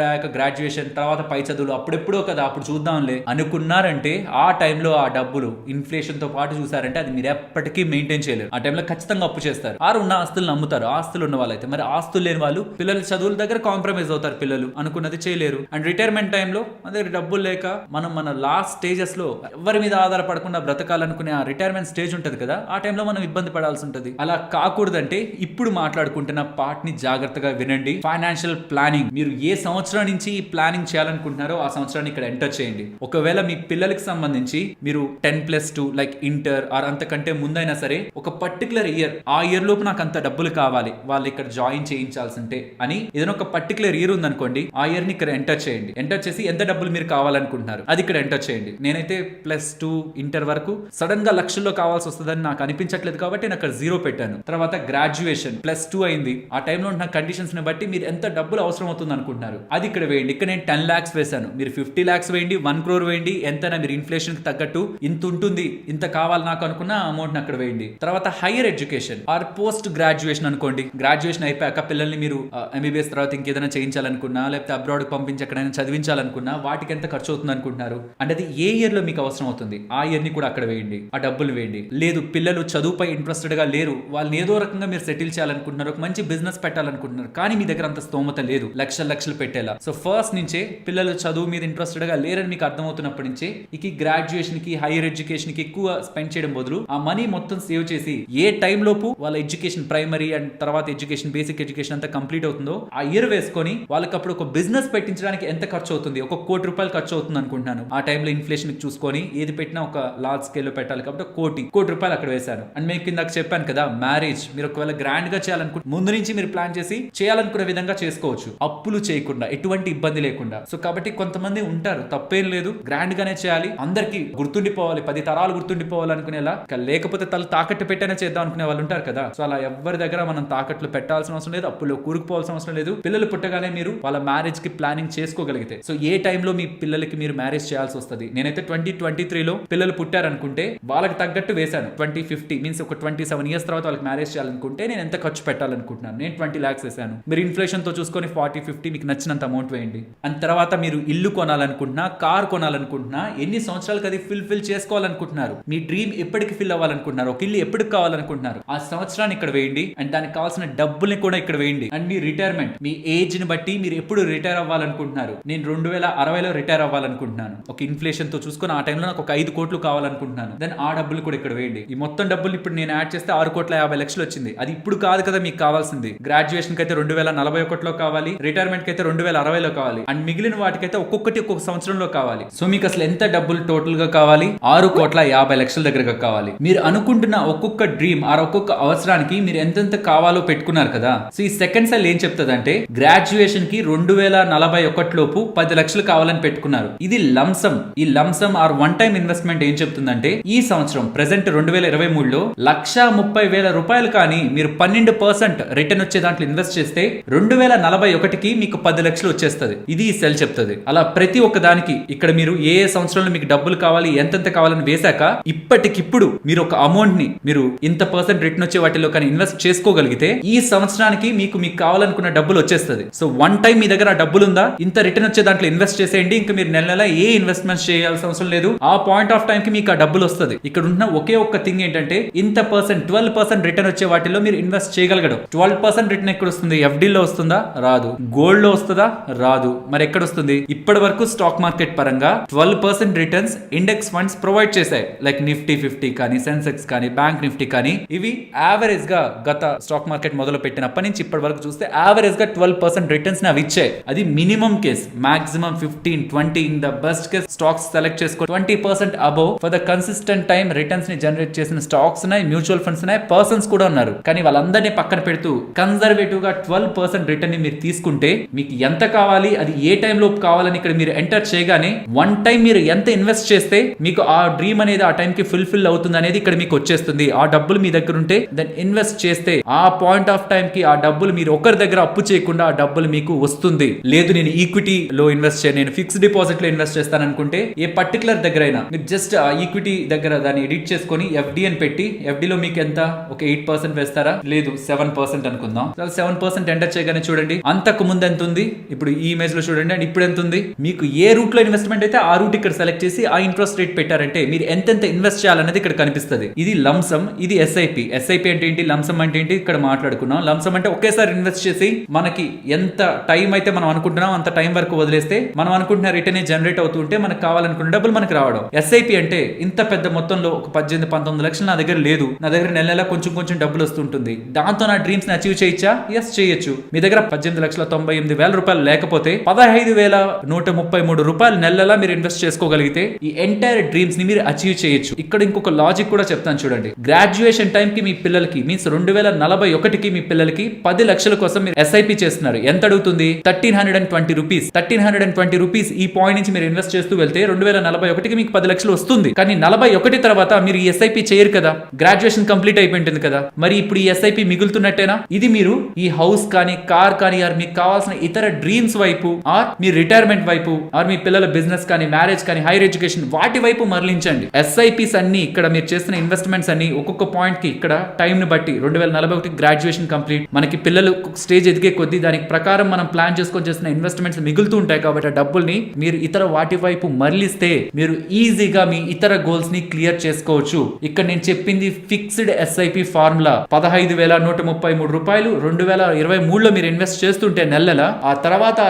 అయ్యాక గ్రాడ్యుయేషన్, తర్వాత పై చదువులు, అప్పుడెప్పుడో కదా, అప్పుడు చూద్దాంలే అనుకున్నారంటే ఆ టైంలో ఆ డబ్బులు ఇన్ఫ్లేషన్ తో పాటు చూసారంటే అది మీరు ఎప్పటికీ మెయింటైన్ చేయలేరు. ఆ టైంలో ఖచ్చితంగా అప్పు చేస్తారు. ఉన్న ఆస్తులను అమ్ముతారు. ఆస్తులు ఉన్న వాళ్ళైతే, మరి ఆస్తులు లేని వాళ్ళు పిల్లల చదువుల దగ్గర కాంప్రమైజ్ అవుతారు. పిల్లలు అనుకున్నది చేయలేరు. అండ్ రిటైర్మెంట్ టైంలో మన దగ్గర డబ్బులు లేక మనం మన లాస్ట్ స్టేజెస్ లో ఎవరి మీద ఆధారపడకుండా బ్రతకాలనుకునే ఆ రిటైర్మెంట్ స్టేజ్ ఉంటది కదా, ఆ టైంలో మనం ఇబ్బంది పడాల్సి ఉంటది. అలా కాకూడదంటే ఇప్పుడు మాట్లాడుకుంటున్న పార్ట్ ని జాగ్రత్తగా వినండి. ఫైనాన్షియల్ ప్లానింగ్, మీరు ఏ సంవత్సరం నుంచి ఈ ప్లానింగ్ చేయాలనుకుంటున్నారో ఆ సంవత్సరాన్ని ఇక్కడ ఎంటర్ చేయండి. ఒకవేళ మీ పిల్లలకి సంబంధించి మీరు 10+2 లైక్ ఇంటర్ ఆర్ అంతకంటే ముందైనా సరే ఒక పర్టికులర్ ఇయర్, ఆ ఇయర్ లోపు నాకు అంత డబ్బులు కావాలి, వాళ్ళు ఇక్కడ జాయిన్ చేయించాల్సి ఉంటే అని ఏదైనా ఒక పర్టికులర్ ఇయర్ ఉందనుకోండి, ఆ ఇయర్ ని ఇక్కడ ఎంటర్ ఎంటర్ చేసి ఎంత డబ్బులు మీరు కావాలనుకుంటున్నారు అది ఇక్కడ ఎంటర్ చేయండి. నేనైతే +2 ఇంటర్ వరకు సడన్ గా లక్షల్లో కావాల్సి వస్తుందని నాకు అనిపించట్లేదు కాబట్టి నేను అక్కడ 0 పెట్టాను. తర్వాత గ్రాడ్యుయేషన్ +2 అయింది. ఆ టైంలో ఉన్న కండిషన్స్ ని బట్టి మీరు ఎంత డబ్బులు అవసరం అవుతుంది అనుకుంటున్నారు అది ఇక్కడ వేయండి. ఇక్కడ నేను 10 lakhs వేసాను, మీరు 50 lakhs వేయండి, 1 crore వేయండి, ఎంతైనా మీరు ఇన్ఫ్లేషన్ కి తగ్గట్టు ఇంత ఉంటుంది, ఇంత కావాలి నాకు అనుకున్న అమౌంట్ అక్కడ వేయండి. తర్వాత higher education or post graduation అనుకోండి. గ్రాడ్యుయేషన్ అయిపోయాక పిల్లల్ని మీరు MBBS తర్వాత ఇంకేదైనా చేయించాలనుకున్నా లేకపోతే అబ్రాడ్ పంపించి ఎక్కడైనా చదివించాలనుకున్నా వాటికి ఎంత ఖర్చు అవుతుంది అనుకుంటున్నారు అంటే అది ఏ ఇయర్ లో మీకు అవసరం అవుతుంది ఆ ఇయర్ ని కూడా అక్కడ వేయండి, ఆ డబ్బులు వేయండి. లేదు పిల్లలు చదువుపై ఇంట్రెస్టెడ్ గా లేరు, వాళ్ళని ఏదో రకంగా మీరు సెటిల్ చేయాలనుకుంటున్నారు, ఒక మంచి బిజినెస్ పెట్టాలనుకుంటున్నారు కానీ మీ దగ్గర అంత స్తోమత లేదు లక్షలు పెట్టేలా. సో ఫస్ట్ నుంచే పిల్లలు చదువు మీద ఇంట్రెస్టెడ్ గా లేరని మీకు అర్థమవుతున్నప్పటి నుంచే ఈ గ్రాడ్యుయేషన్ కి హైయర్ ఎడ్యుకేషన్ కి ఎక్కువ స్పెండ్ చేయడం బదులు ఆ మనీ మొత్తం సేవ్ చేసి ఏ టైం లోపు వాళ్ళ ఎడ్యుకేషన్ ప్రైమరీ అండ్ తర్వాత ఎడ్యుకేషన్ బేసిక్ ఎడ్యుకేషన్ అంతా కంప్లీట్ అవుతుందో ఆ ఇయర్ వేసుకొని వాళ్ళకి అప్పుడు ఒక బిజినెస్ పెట్టించడానికి ఎంత ఖర్చు అవుతుంది, ఒక ₹1 కోటి ఖర్చు అవుతుంది అనుకుంటున్నాను. ఆ టైంలో ఇన్ఫ్లేషన్ చూసుకొని ఏది పెట్టినా ఒక లార్జ్ స్కేల్ లో పెట్టాలి కాబట్టి ₹1 కోటి అక్కడ వేశాను. అండ్ మీకు కింద చెప్పాను కదా మ్యారేజ్ మీరు ఒకవేళ గ్రాండ్ గా చేయాలనుకుంటే ముందు నుంచి మీరు ప్లాన్ చేసి చేయాలనుకునే విధంగా చేసుకోవచ్చు, అప్పులు చేయకుండా ఎటువంటి ఇబ్బంది లేకుండా. సో కాబట్టి కొంతమంది ఉంటారు తప్పేం లేదు గ్రాండ్ గానే చేయాలి, అందరికి గుర్తుండిపోవాలి, 10 తరాలు గుర్తుండిపోవాలి అనుకునేలా, లేకపోతే తల తాకట్టు పెట్టైనా చేద్దాం అనుకునే వాళ్ళు ఉంటారు కదా. సో అలా ఎవరి దగ్గర మనం తాకట్లు పెట్టాల్సిన అవసరం లేదు, అప్పుల్లో కూరుకుపోవాల్సిన అవసరం లేదు. పిల్లలు పుట్టగానే మీరు వాళ్ళ మ్యారేజ్ కి ప్లానింగ్ చేసుకోగలిగితే సో ఏ టైంలో మీ పిల్లలకి మీరు మ్యారేజ్ చేయాల్సి వస్తుంది. నేనైతే 2023లో పిల్లలు పుట్టారనుకుంటే వాళ్ళకి తగ్గట్టు వేశాను. 2050 మీన్స్ ఒక 27 years తర్వాత వాళ్ళకి మ్యారేజ్ చేయాలనుకుంటే నేను ఎంత ఖర్చు పెట్టాలనుకుంటున్నాను, నేను 20 lakhs వేశాను. మీరు ఇన్ఫ్లేషన్ తో చూసుకొని 40-50 మీకు నచ్చినంత అమౌంట్ వేయండి. అండ్ తర్వాత మీరు ఇల్లు కొనాలనుకుంటున్నా, కార్ కొనాలనుకుంటున్నా, ఎన్ని సంవత్సరాలకు అది ఫిల్ చేసుకోవాలనుకుంటున్నారు, మీ డ్రీమ్ ఎప్పటికి ఫిల్ అవ్వాలనుకుంటున్నారు, ఒక ఇల్లు ఎప్పటికి కావాలనుకుంటున్నారు, ఆ సంవత్సరాన్ని ఇక్కడ వేయండి. అండ్ దానికి కావాల్సిన డబ్బుల్ని కూడా ఇక్కడ వేయండి. And me retirement me age ని బట్టి మీరు ఎప్పుడు రిటైర్ అవ్వాలనుకుంటున్నారు. నేను 2060లో రిటైర్ అవ్వాలనుకుంటున్నాను, ఒక ఇన్ఫ్లేషన్ తో చూసుకొని ఆ టైంలో నాకు ఒక 5 కోట్లు కావాలనుకుంటున్నాను. దెన్ ఆ డబ్బులు కూడా ఇక్కడ వేయండి. ఈ మొత్తం డబ్బులు ఇప్పుడు నేను యాడ్ చేస్తే 6,50,00,000 వచ్చింది. అది ఇప్పుడు కాదు కదా మీకు కావాల్సింది. గ్రాడ్యుయేషన్ కి అయితే 2041లో కావాలి, రిటైర్మెంట్ కి అయితే 2060లో కావాలి, అండ్ మిగిలిన వాటికైతే ఒక్కొక్కటి ఒక్కొక్క సంవత్సరంలో కావాలి. సో మీకు అసలు ఎంత డబ్బులు టోటల్ గా కావాలి, 6,50,00,000 దగ్గరగా కావాలి. మీరు అనుకుంటున్న ఒక్కొక్క డ్రీమ్ ఆ ఒక్కొక్క అవసరానికి మీరు ఎంతెంత కావాలో పెట్టుకున్నారు కదా. సో ఈ సెకండ్ సెల్ ఏం చెప్తుందంటే గ్రాడ్యుయేషన్ కి 2041 లోపు 10 లక్షలు కావాలని పెట్టుకున్నారు. ఇది లంసమ్. ఈ lump sum or one time investment ఏం చెప్తుందంటే ఈ సంవత్సరం ప్రెసెంట్ 2023లో ₹130,000 కానీ మీరు 12% రిటర్న్ వచ్చే దాంట్లో ఇన్వెస్ట్ చేస్తే 2041కి మీకు 10 లక్షలు వచ్చేస్తుంది. ఇది ఈ సెల్ చెప్తుంది. అలా ప్రతి ఒక్క దానికి ఇక్కడ మీరు ఏ సంవత్సరంలో మీకు డబ్బులు కావాలి, ఎంతెంత కావాలని వేశాక ఇప్పటికిప్పుడు మీరు ఒక అమౌంట్ ని మీరు ఇంత % రిటర్న్ వచ్చే వాటిలో కానీ ఇన్వెస్ట్ చేసుకోగలిగితే ఈ సంవత్సరానికి మీకు కావాలనుకున్న డబ్బులు వచ్చేస్తుంది. సో వన్ టైం మీ దగ్గర డబ్బులు ఉందా, ఇంత రిటర్న్ వచ్చే దాంట్లో ఇన్వెస్ట్ చేసేయండి. ఇంకా మీరు నెల ఏ ఇన్వెస్ట్మెంట్ చేయాల్సిన అవసరం లేదు. ఆ పాయింట్ ఆఫ్ టైం కి మీకు ఆ డబ్బులు వస్తుంది. ఇక్కడ ఉన్న ఒకే ఒక్క థింగ్ ఏంటంటే ఇంత % 12% రిటర్న్ వచ్చే వాటిలో మీరు ఇన్వెస్ట్ చేయగలగడం. 12% రిటర్న్ ఎక్కడ వస్తుంది? FD లో వస్తుందా? రాదు. గోల్డ్ లో వస్తుందా? రాదు. మరి ఎక్కడ వస్తుంది? ఇప్పటి వరకు స్టాక్ మార్కెట్ పరంగా 12% రిటర్న్స్ ఇండెక్స్ ఫండ్స్ ప్రొవైడ్ చేశాయి. లైక్ నిఫ్టీ 50 కానీ, సెన్సెక్స్ కానీ, బ్యాంక్ నిఫ్టీ కానీ, ఇవి యావరేజ్ గా గత స్టాక్ మార్కెట్ మొదలు పెట్టినప్పటి నుంచి ఇప్పటి వరకు చూస్తే యావరేజ్ గా 12% రిటర్న్స్ అవి ఇచ్చాయి. అది minimum case. Maximum 15-20 in the best case stocks select చేసుకో 20% above for the consistent time returns ని జనరేట్ చేసిన స్టాక్స్ ఉన్నాయి, మ్యూచువల్ ఫండ్స్ ఉన్నాయి, పర్సన్స్ కూడా ఉన్నారు. కానీ వాళ్ళందరినీ పక్కన పెడుతూ కన్జర్వేటివ్ గా 12% రిటర్న్ ని మీరు తీసుకుంటే మీకు ఎంత కావాలి, అది ఏ టైం లోపు కావాలని ఇక్కడ మీరు ఎంటర్ చేయగానే వన్ టైం మీరు ఎంత ఇన్వెస్ట్ చేస్తే మీకు ఆ డ్రీమ్ అనేది ఆ టైం కి ఫుల్ఫిల్ అవుతుంది అనేది ఇక్కడ మీకు వచ్చేస్తుంది. ఆ డబ్బులు మీ దగ్గర ఉంటే దెన్ ఇన్వెస్ట్ చేస్తే ఆ పాయింట్ ఆఫ్ టైం కి ఆ డబ్బులు మీరు ఒకరి దగ్గర అప్పు చేయకుండా ఆ డబ్బులు మీకు వస్తుంది. లేదు నేను ఈక్విటీ లో ఇన్వెస్ట్ చేయను, నేను ఫిక్స్డ్ డిపాజిట్ లో ఇన్వెస్ట్ చేస్తాను అనుకుంటే ఏ పర్టికులర్ దగ్గర అయినా మీరు జస్ట్ ఆ ఈక్విటీ దగ్గర దాన్ని ఎడిట్ చేసుకొని FD అని పెట్టి FD లో మీకు ఎంత ఒక 8% వేస్తారా? లేదు 7% అనుకుందాం. 7% ఎంటర్ చేయగానే చూడండి అంతకు ముందు ఎంత ఉంది, ఇప్పుడు ఈ ఇమేజ్ లో చూడండి అండ్ ఇప్పుడు ఎంత ఉంది. మీకు ఏ రూట్ లో ఇన్వెస్ట్మెంట్ అయితే ఆ రూట్ ఇక్కడ సెలెక్ట్ చేసి ఆ ఇంట్రెస్ట్ రేట్ పెట్టారంటే మీరు ఎంతెంత ఇన్వెస్ట్ చేయాలనేది ఇక్కడ కనిపిస్తుంది. ఇది లంసమ్, ఇది SIP. SIP అంటే ఏంటి, లంసమ్ అంటే ఏంటి ఇక్కడ మాట్లాడుకున్నాం. లంసమ్ అంటే ఒకేసారి ఇన్వెస్ట్ చేసి మనకి ఎంత టైం అయితే మనం అనుకుంటున్నాం అంత టైం వరకు వదిలేస్తే మనం అనుకుంటున్న రిటర్న్ జనరేట్ అవుతుంటే మనకు కావాలనుకున్న డబ్బులు మనకు రావడం. SIP అంటే ఇంత పెద్ద మొత్తంలో ఒక 18-19 లక్షలు నా దగ్గర లేదు, నా దగ్గర నెల కొంచెం డబ్బులు వస్తుంటుంది, దాంతో నా డ్రీమ్స్ ని అచీవ్ చేయొచ్చా? ఎస్ చేయొచ్చు. మీ దగ్గర 18,98,000 రూపాయలు లేకపోతే 15,133 రూపాయలు నెలలా మీరు ఇన్వెస్ట్ చేసుకోగలిగితే ఈ ఎంటైర్ డ్రీమ్స్ ని మీరు అచీవ్ చేయొచ్చు. ఇక్కడ ఇంకొక లాజిక్ కూడా చెప్తాను చూడండి. గ్రాడ్యుయేషన్ టైం కి మీ పిల్లలకి మీన్స్ 2041కి మీ పిల్లలకి 10 లక్షల కోసం మీరు SIP చేస్తున్నారు. ఎంత అడుగుతుంది? 1,320 రూపీస్. ₹720 ఈ పాయింట్ నుంచి మీరు ఇన్వెస్ట్ చేస్తూ వెళ్తే 2041కి మీకు 10 లక్షలు వస్తుంది. కానీ 41 తర్వాత మీరు ఈ ఎస్ఐపి చేయరు కదా, గ్రాడ్యుయేషన్ కంప్లీట్ అయిపోయింటుంది కదా, మరి ఇప్పుడు ఈ ఎస్ఐపి మిగులుతున్నట్టేనా? ఇది మీరు ఈ హౌస్ కానీ కార్ కానీ ఆర్ మీకు కావాల్సిన ఇతర డ్రీమ్స్ వైపు ఆర్ మీ రిటైర్మెంట్ వైపు ఆర్ మీ పిల్లల బిజినెస్ కానీ మ్యారేజ్ కానీ హైయర్ ఎడ్యుకేషన్ వాటి వైపు మరలించండి. ఎస్ఐపిస్ అన్ని ఇక్కడ మీరు చేస్తున్న ఇన్వెస్ట్మెంట్స్ అన్ని ఒక్కొక్క పాయింట్ కి ఇక్కడ టైం ని బట్టి 2041 గ్రాడ్యుయేషన్ కంప్లీట్, మనకి పిల్లలు స్టేజ్ ఎదిగే కొద్దీ దానికి ప్రకారం మనం ప్లాన్ చేసుకొని చేసిన ఇన్వెస్ట్మెంట్స్ మిగులుతూ ఉంటాయి. కాబట్టి ఆ డబ్బుల్ని మీరు ఇతర వాటి వైపు మరలిస్తే మీరు ఈజీగా మీ ఇతర గోల్స్ ని క్లియర్ చేసుకోవచ్చు. ఇక్కడ నేను చెప్పింది ఫిక్స్డ్ ఎస్ఐపి ఫార్ములా. ₹15,133 2023లో మీరు ఇన్వెస్ట్ చేస్తుంటే నెలల ఆ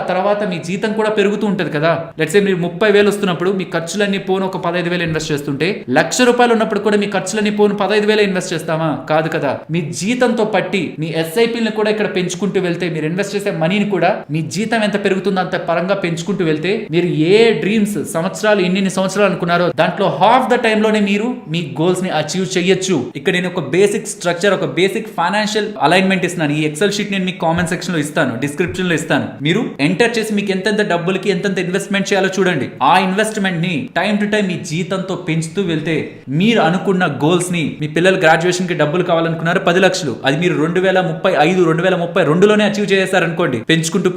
తర్వాత మీ జీతం కూడా పెరుగుతూ ఉంటది కదా. లెట్స్ సే మీరు 30,000 వస్తున్నప్పుడు మీ ఖర్చులన్నీ పోను ఒక 15,000 ఇన్వెస్ట్ చేస్తుంటే, ₹1,00,000 ఉన్నప్పుడు కూడా మీ ఖర్చులన్నీ పోను 15,000 ఇన్వెస్ట్ చేస్తామా? కాదు కదా. మీ జీతంతో పట్టి మీ ఎస్ఐపిని కూడా ఇక్కడ పెంచుకుంటూ వెళ్తే, మీరు ఇన్వెస్ట్ చేసే మనీని కూడా మీ జీతం ఎంత పెరుగుతుందో అంత పరంగా పెంచుకుంటూ వెళ్తే, మీరు ఏ డ్రీమ్స్ సంవత్సరాలు ఎన్ని సంవత్సరాలు అనుకున్నారో దాంట్లో హాఫ్ ద టైమ్ లోనే మీరు మీ గోల్స్ ని అచీవ్ చేయొచ్చు. ఇక్కడ నేను ఒక బేసిక్ స్ట్రక్చర్, ఒక బేసిక్ ఫైనాన్షియల్ అలైన్మెంట్ ఇస్తున్నాను. ఈ ఎక్సెల్ షీట్ నేను మీకు కామెంట్ సెక్షన్ లో ఇస్తాను, డిస్క్రిప్షన్ లో ఇస్తాను. మీరు ఎంటర్ చేసి మీకు ఎంతెంత డబ్బులకి ఎంతెంత ఇన్వెస్ట్మెంట్ చేయాలో చూడండి. ఆ ఇన్వెస్ట్మెంట్ ని టైం టు టైం మీ జీతంతో పెంచుతూ వెళ్తే మీరు అనుకున్న గోల్స్ ని, మీ పిల్లలు గ్రాడ్యుయేషన్ కి డబ్బులు కావాలనుకున్నారు 10 లక్షలు, అది మీరు 2035 2032లోనే అచీవ్ చేశారనుకోండి, పెంచుకుంటూ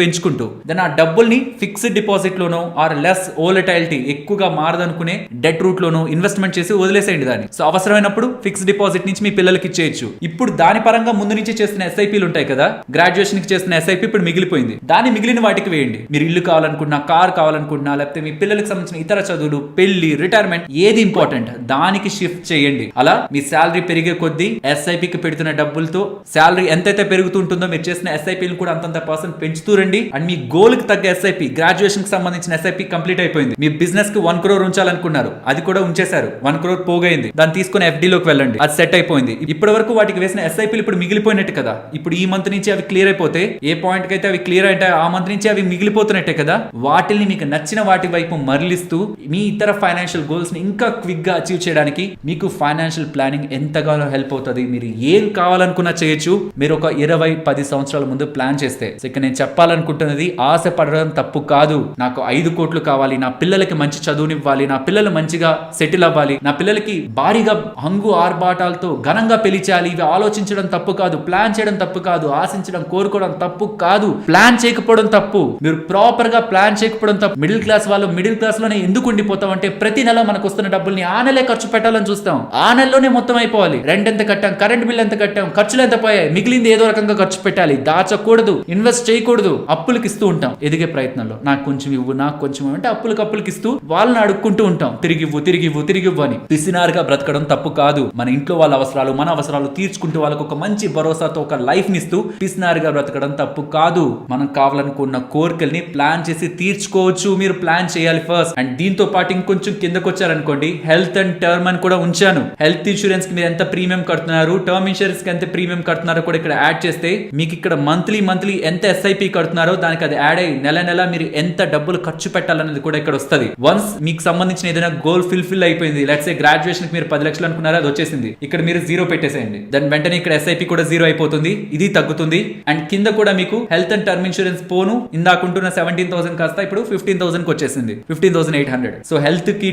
దెన్ ఆ డబ్బుల్ని ఫిక్స్డ్ డిపాజిట్ లోనో ఆర్ లెస్ వోలటైలిటీ ఎక్కువగా మారదనుకునే డెట్ రూట్ లోనో ఇన్వెస్ట్మెంట్ చేసి వదిలేసేయండి దాన్ని. సో అవసరమైనప్పుడు ఫిక్స్డ్ డిపాజిట్ నుంచి మీ పిల్లలకి ఇచ్చేయచ్చు. ఇప్పుడు దాని పరంగా ముందు నుంచి చేస్తున్న ఎస్ఐపీలు ఉంటాయి కదా, గ్రాడ్యుయేషన్ కి చేస్తున్న ఎస్ఐపి ఇప్పుడు మిగిలిపోయింది, దాన్ని మిగిలిన వాటికి వేయండి. మీరు ఇల్లు కావాలనుకుంటున్నా, కార్ కావాలనుకుంటున్నా, లేకపోతే మీ పిల్లలకు సంబంధించిన ఇతర చదువులు, పెళ్లి, రిటైర్మెంట్ ఏది ఇంపార్టెంట్ దానికి షిఫ్ట్ చేయండి. అలా మీ శాలరీ పెరిగే కొద్దీ ఎస్ఐపికి పెడుతున్న డబ్బులతో శాలరీ ఎంతైతే పెరుగుతుంటుందో మీరు చేసిన ఎస్ఐపీలు కూడా అంతంత % పెంచుతూ రండి. అండ్ మీ గోల్ కి తగ్గ ఎస్ఐపి, గ్రాడ్యుయేషన్ కి సంబంధించిన ఎస్ఐపి కంప్లీట్ అయిపోయింది. మీ బిజినెస్ కి 1 crore ఉంచాలనుకున్నారు, అది కూడా ఉంచేశారు, 1 crore పోగైంది, దాన్ని తీసుకుని FD లోకి వెళ్ళండి, అది సెట్ అయిపోయింది. ఇప్పటి వరకు వాటికి వేసిన ఎస్ఐపీలు ఇప్పుడు మిగిలిపోయినట్టు కదా. ఇప్పుడు ఈ మంత్ నుంచి అవి క్లియర్ అయిపోతే, ఏ పాయింట్ కి అయితే అవి క్లియర్ అయితే ఆ మంత్ నుంచి అవి మిగిలిపోతున్నట్టే కదా. వాటిని మీకు నచ్చిన వాటి వైపు మరలిస్తూ మీ ఇతర ఫైనాన్షియల్ గోల్స్ ని ఇంకా క్విక్ గా అచీవ్ చేయడానికి మీకు ఫైనాన్షియల్ ప్లానింగ్ ఎంతగానో హెల్ప్ అవుతుంది. మీరు ఏం కావాలనుకున్నా చేయొచ్చు, మీరు ఒక 20-10 సంవత్సరాల ముందు ప్లాన్ చేస్తే. సో ఇక్కడ నేను చెప్పాలనుకుంటున్నది, ఆశ పడడం తప్పు కాదు. నాకు 5 కోట్లు కావాలి, నా పిల్లలకి మంచి చదువునివ్వాలి, నా పిల్లలు మంచిగా సెటిల్ అవ్వాలి, నా పిల్లలకి భారీగా హంగు ఆర్భాటాలతో ఘనంగా పెళ్లి చేయాలి, ఇవి ఆలోచించడం తప్పు కాదు, ప్లాన్ చేయడం తప్పు కాదు, ఆశించడం కోరుకోవడం తప్పు కాదు, ప్లాన్ చేయకపోవడం తప్పు, మీరు ప్రాపర్ గా ప్లాన్ చేయకపోవడం తప్పు. మిడిల్ క్లాస్ వాళ్ళు మిడిల్ క్లాస్ లోనే ఎందుకు ఉండిపోతాం అంటే, ప్రతి నెల మనకు వస్తున్న డబ్బుల్ని ఆ నెలే ఖర్చు పెట్టాలని చూస్తాం, ఆ నెలలోనే మొత్తం అయిపోవాలి. రెంట్ ఎంత కట్టాం, కరెంట్ బిల్ ఎంత కట్టాం, ఖర్చులు ఎంత పోయాయి, మిగిలింది ఏదో రకంగా ఖర్చు పెట్టాలి, దాచకూడదు, ఇన్వెస్ట్ చేయకూడదు. అప్పులకి ఇస్తూ ఉంటాం ఎదిగే ప్రయత్నంలో, నాకు కొంచెం ఇవ్వు, నాకు కొంచెం అంటే అప్పులకి ఇస్తూ వాళ్ళని అడుక్కుంటూ ఉంటాం, తిరిగివ్వు అని. పిసినారుగా బ్రతకడం తప్పు కాదు. మన ఇంట్లో వాళ్ళ అవసరాలు, మన అవసరాలు తీర్చుకుంటూ వాళ్ళకు ఒక మంచి భరోసాతో ఒక లైఫ్ నిస్తూ పిసినారుగా బ్రతకడం తప్పు కాదు. మనం కావాలనుకున్న కోరికల్ని ప్లాన్ చేసి తీర్చుకోవచ్చు. మీరు ప్లాన్ చేయాలి ఫస్ట్. అండ్ దీంతో పాటు ఇంకొంచెం కిందకు వచ్చారనుకోండి, హెల్త్ అండ్ టర్మ్ అని కూడా ఉంచాను. హెల్త్ ఇన్సూరెన్స్ కి మీరు ఎంత ప్రీమియం కడుతున్నారు, టర్మ్ ఇన్సూరెన్స్ కి ఎంత ప్రీమియం కడుతున్నారో కూడా ఇక్కడ యాడ్ చేస్తే, మీకు ఇక్కడ మంత్లీ ఎంత ఎస్ఐపి కడుతున్నారో దానికి అది యాడ్ అయ్యి నెల మీరు ఎంత డబ్బులు ఖర్చు పెట్టాలనేది కూడా ఇక్కడ వస్తుంది. వన్స్ మీకు సంబంధించిన ఏదైనా గోల్ ఫిల్ అయిపోయింది, లెట్స్ సే గ్రాడ్యుయేషన్ కి మీరు 10 లక్షలు అనుకున్నారో అది వచ్చేసింది, ఇక్కడ మీరు 0 పెట్టేసేయండి. దాని వెంటనే ఇక్కడ ఎస్ఐపి కూడా 0 అయిపోతుంది, ఇది తగ్గుతుంది. అండ్ కింద కూడా మీకు హెల్త్ అండ్ టర్మ్ ఇన్సూరెన్స్ పోను ఇందాకుంటున్న 17,000 కాస్త ఇప్పుడు 15,000 కి వచ్చేసింది, 15,800. సో హెల్త్ కి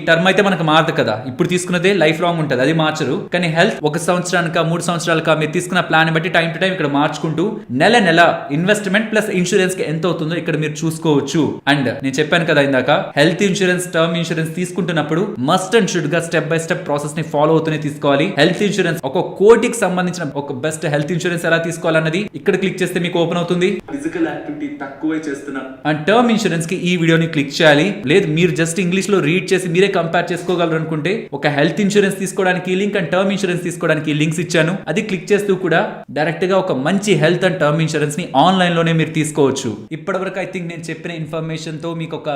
టర్మ్ అయితే మనకు మారదు కదా, ఇప్పుడు తీసుకున్నదే లైఫ్ లాంగ్ ఉంటుంది, అది మార్చరు. కానీ హెల్త్ 1 సంవత్సరానిక 3 సంవత్సరాలక మీరు తీసుకున్న ప్లాన్ బట్టి టైం టు టైం ఇక్కడ మార్చుకుంటూ నెల ఇన్వెస్ట్మెంట్ ప్లస్ ఇన్సూరెన్స్ కి ఎంత అవుతుందో ఇక్కడ మీరు చూసుకోవచ్చు. అండ్ నేను చెప్పాను కదా ఇందాక, హెల్త్ ఇన్సూరెన్స్, టర్మ్ ఇన్సూరెన్స్ తీసుకుంటున్నప్పుడు మస్ట్ అండ్ షుడ్ గా స్టెప్ బై స్టెప్ ప్రాసెస్ ని ఫాలో అవుతూనే తీసుకోవాలి. హెల్త్ ఇన్సూరెన్స్, ఒక కోటికి సంబంధించిన ఒక బెస్ట్ హెల్త్ ఇన్సూరెన్స్ ఎలా తీసుకోవాలన్నది ఇక్కడ క్లిక్ చేస్తే మీకు ఓపెన్ అవుతుంది. ఫిజికల్ యాక్టివిటీ తక్కువే చేస్తున్నా. అండ్ టర్మ్ ఇన్సూరెన్స్ కి ఈ వీడియోని క్లిక్ చేయాలి. లేదు మీరు జస్ట్ ఇంగ్లీష్ లో రీడ్ చేసి మీరే కంపేర్ చేసుకోగలరు అనుకుంటే, ఒక హెల్త్ ఇన్సూరెన్స్ తీసుకోవడానికి లింక్ అండ్ టర్మ్ ఇన్సూరెన్స్ తీసుకోవడానికి లింక్స్ ఇచ్చాను, అది క్లిక్ చేస్తూ కూడా డైరెక్ట్ గా ఒక మంచి హెల్త్ అండ్ టర్మ్ ఇన్సూరెన్స్ ని ఆన్లైన్ లోనే మీరు తీసుకోవచ్చు. ఇప్పటివరకు ఐ థింక్ నేను చెప్పిన ఇన్ఫర్మేషన్ తో మీకు ఒక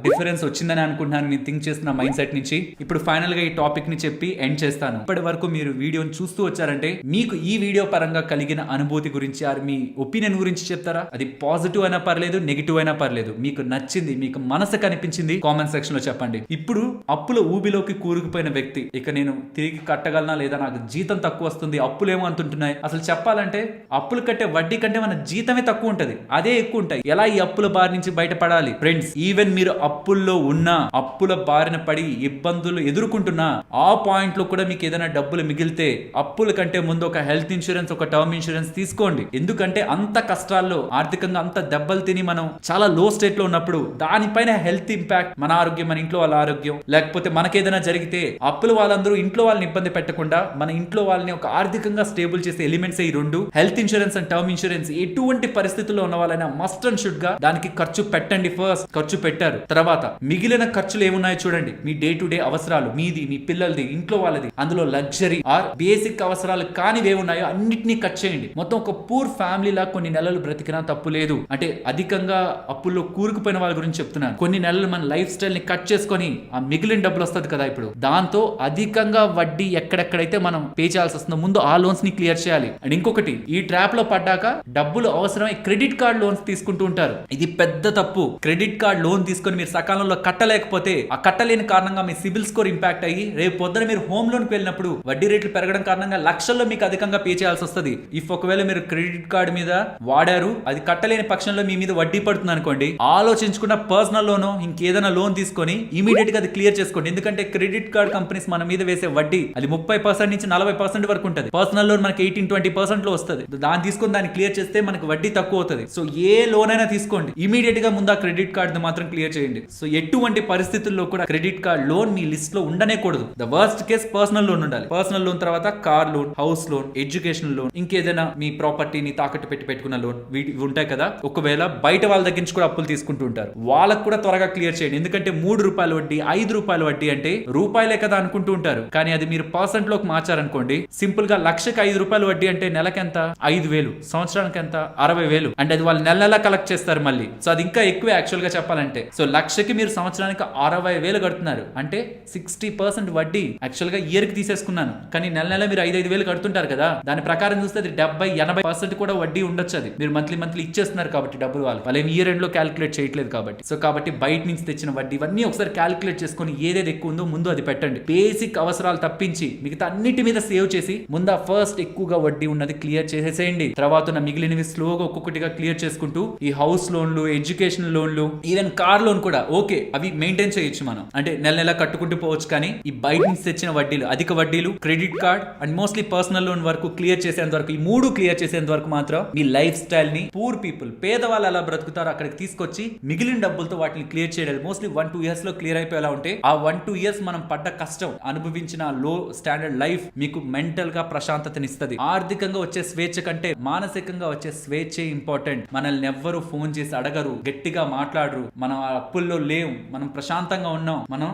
డిఫరెన్స్ వచ్చిందని అనుకుంటున్నాను, నేను థింక్ చేస్తున్న మైండ్ సెట్ నుంచి. ఇప్పుడు ఫైనల్ గా ఈ టాపిక్ ని చెప్పి ఎండ్ చేస్తాను. ఇప్పటి వరకు మీరు వీడియోని చూస్తూ వచ్చారంటే, మీకు ఈ వీడియో పరంగా కలిగిన అనుభూతి గురించి మీ ఒపీనియన్ గురించి చెప్తారా? అది పాజిటివ్ అయినా పర్లేదు, నెగిటివ్ అయినా పర్లేదు, మీకు నచ్చింది, మీకు మనసు కనిపించింది కామెంట్ సెక్షన్ లో చెప్పండి. ఇప్పుడు అప్పుల ఊబిలోకి కూరుకుపోయిన వ్యక్తి, ఇక నేను తిరిగి కట్టగలనా లేదా, నాకు జీతం తక్కువ వస్తుంది, అప్పులేమో అంటుంటున్నాయి. అసలు చెప్పాలంటే అప్పులు కట్టే వడ్డీ కంటే మన జీతమే తక్కువ ఉంటది, అదే ఎక్కువ ఉంటాయి. ఎలా ఈ అప్పుల బారి బారి నుంచి బయటపడాలి. ఫ్రెండ్స్, ఈవెన్ మీరు అప్పుల్లో ఉన్నా, అప్పుల బారిన పడి ఇబ్బందులు ఎదుర్కొంటున్నా, ఆ పాయింట్ లో కూడా మీకు ఏదైనా డబ్బులు మిగిలితే అప్పుల కంటే ముందు ఒక హెల్త్ ఇన్సూరెన్స్, ఒక టర్మ్ ఇన్సూరెన్స్ తీసుకోండి. ఎందుకంటే అంత కష్టాల్లో ఆర్థికంగా అంత దెబ్బలు తిని మనం చాలా లో స్టేట్ లో ఉన్నప్పుడు దానిపైన హెల్త్ ఇంపాక్ట్, మన ఆరోగ్యం, మన ఇంట్లో వాళ్ళ ఆరోగ్యం, లేకపోతే మనకేదైనా జరిగితే అప్పుల వాళ్ళందరూ ఇంట్లో వాళ్ళని ఇబ్బంది పెట్టకుండా మన ఇంట్లో వాళ్ళని ఒక ఆర్థికంగా స్టేబుల్ చేసే ఎలిమెంట్స్ ఈ రెండు. Health insurance and term insurance ఎటువంటి పరిస్థితుల్లో ఉన్న వాళ్ళైనా మస్ట్ అండ్ షుడ్ గా దానికి ఖర్చు పెట్టండి. ఫస్ట్ ఖర్చు పెట్టారు, తర్వాత మిగిలిన ఖర్చులు ఏమున్నాయో చూడండి. మీ డే టు డే అవసరాలు, మీది, మీ పిల్లలది, ఇంట్లో వాళ్ళది, అందులో లగ్జరీ ఆర్ బేసిక్ అవసరాలు కానివి ఏమున్నాయో అన్నిటినీ కట్ చేయండి. మొత్తం ఒక పూర్ ఫ్యామిలీ లా కొన్ని నెలలు బ్రతికినా తప్పు లేదు. అంటే అధికంగా అప్పుల్లో కూరుకుపోయిన వాళ్ళ గురించి చెప్తున్నాను. కొన్ని నెలలు మన లైఫ్ స్టైల్ ని కట్ చేసుకొని ఆ మిగిలిన డబ్బులు వస్తుంది కదా ఇప్పుడు, దాంతో అధికంగా వడ్డీ ఎక్కడెక్కడైతే మనం పే చేయాల్సి వస్తుందో ముందు ఆ లోన్స్ ని క్లియర్ చేయాలి. అండ్ ఇంకొకటి, ఈ ట్రాప్ లో పడ్డాక డబ్బులు అవసరమై క్రెడిట్ కార్డ్ లోన్స్ తీసుకుంటూ ఉంటారు. ఇది పెద్ద తప్పు. క్రెడిట్ కార్డ్ లోన్ తీసుకొని మీరు సకాలంలో కట్టలేకపోతే ఆ కట్టలేని కారణంగా మీ సిబిల్ స్కోర్ ఇంపాక్ట్ అయ్యి రేపు పొద్దున మీరు హోమ్ లోన్ కి వెళ్ళినప్పుడు వడ్డీ రేట్లు పెరగడం కారణంగా లక్షల్లో మీకు అధికంగా పే చేయాల్సి వస్తుంది. ఇఫ్ ఒకవేళ మీరు క్రెడిట్ కార్డ్ మీద వాడారు, అది కట్టలేని పక్షంలో మీ మీద వడ్డీ పడుతుంది అనుకోండి, ఆలోచించుకున్న పర్సనల్ లోనో ఇంకేదైనా లోన్ తీసుకొని ఇమీడియట్ గా అది క్లియర్ చేసుకోండి. ఎందుకంటే క్రెడిట్ కార్డ్ కంపెనీస్ మన మీద వేసే వడ్డీ అది 30% నుంచి 40% వరకు ఉంటుంది. పర్సనల్ లోన్ మనకి 18-20% లో వస్తుంది. దాన్ని తీసుకొని దాన్ని క్లియర్ చేస్తే మనకి వడ్డీ తక్కువ అవుతుంది. సో ఏ లోన్ అయినా తీసుకోండి, ఇమీడియట్ గా ముందు ఆ క్రెడిట్ కార్డ్ మాత్రం క్లియర్ చేయండి. సో ఎటువంటి పరిస్థితుల్లో కూడా క్రెడిట్ కార్డ్ లోన్ మీ లిస్ట్ లో ఉండనే కూడదు. The worst case personal loan ఉండాలి. పర్సనల్ లోన్ తర్వాత car loan, house loan, education loan, ఇంకేదైనా మీ ప్రాపర్టీని తాకట్టు పెట్టుకున్న లోన్, వీటి ఉంటాయి కదా. ఒకవేళ బయట వాళ్ళ దగ్గర నుంచి కూడా అప్పులు తీసుకుంటూ ఉంటారు, వాళ్ళకు కూడా త్వరగా క్లియర్ చేయండి. ఎందుకంటే 3 రూపాయల వడ్డీ, 5 రూపాయల వడ్డీ అంటే రూపాయలే కదా అనుకుంటూ ఉంటారు. కానీ అది మీరు పర్సెంట్ లోకి మార్చారనుకోండి, సింపుల్ గా లక్షకి 5 రూపాయల వడ్డీ అంటే నెలకి ఎంత? 5,000. సంవత్సరానికి ఎంత? 60,000. అంటే అది వాళ్ళు నెల కలెక్ట్ చేస్తారు మళ్ళీ. సో అది ఇంకా ఎక్కువ యాక్చువల్ గా చెప్పాలంటే. సో లక్షకి మీరు సంవత్సరానికి 60,000 కడుతున్నారు అంటే 60% వడ్డీ యాక్చువల్ గా ఇయర్ కి తీసేసుకున్నాను. కానీ నెల మీరు 5,000 కడుతుంటారు కదా, దాని ప్రకారం చూస్తే అది 70-80% కూడా వడ్డీ ఉండొచ్చు. అది మీరు మంత్లీ ఇచ్చేస్తున్నారు కాబట్టి డబ్బులు వాళ్ళు ఏం ఇయర్ ఎండ్ లో క్యాలిక్యులేట్ చేయట్లేదు కాబట్టి. సో కాబట్టి బయట నుంచి తెచ్చిన వడ్డీ ఇవన్నీ ఒకసారి క్యాలిక్యులేట్ చేసుకొని ఏదేది ఎక్కువ ఉందో ముందు అది పెట్టండి. బేసిక్ అవసరాలు తప్పించి మిగతా అన్నిటి మీద సేవ్ చేసి ముందు ఫస్ట్ ఎక్కువగా వడ్డీ ఉన్నది క్లియర్ చేసేసేయండి. తర్వాత మిగిలినవి స్లోగా ఒక్కొక్కటిగా క్లియర్ చేసుకుంటూ ఈ హౌస్ లోన్లు, ఎడ్యుకేషన్ లోన్లు, ఈవెన్ కార్ లోన్ కూడా ఓకే, అవి మెయింటైన్ చేయొచ్చు మనం, అంటే నెల కట్టుకుంటూ పోవచ్చు. కానీ ఈ బయట నుంచి తెచ్చిన వడ్డీలు, అధిక వడ్డీలు, credit card and mostly personal loan వరకు క్లియర్ చేసేంత వరకు, ఈ 3 క్లియర్ చేసేంత వరకు మాత్రం మీ లైఫ్ స్టైల్ ని పూర్ పీపుల్, పేదవాళ్ళు ఎలా బ్రతుకుతారో అక్కడికి తీసుకొచ్చి మిగిలిన డబ్బులతో వాటిని క్లియర్ చేయలేదు. మోస్ట్లీ 1-2 ఇయర్స్ లో క్లియర్ అయిపోయేలా ఉంటే ఆ 1-2 ఇయర్స్ మనం పడ్డ కష్టం, అనుభవించిన లో స్టాండర్డ్ లైఫ్ మీకు మెంటల్ గా ప్రశాంతతనిస్తుంది. ఆర్థికంగా వచ్చే స్వేచ్ఛ కంటే మానసికంగా వచ్చే స్వేచ్ఛే ఇంపార్టెంట్. మనల్ని ఎవ్వరు ఫోన్ చేసి అడగరు, గట్టిగా మాట్లాడరు, మనం అప్పుల్లో లేవు, మనం ప్రశాంతంగా ఉన్నాం, మనం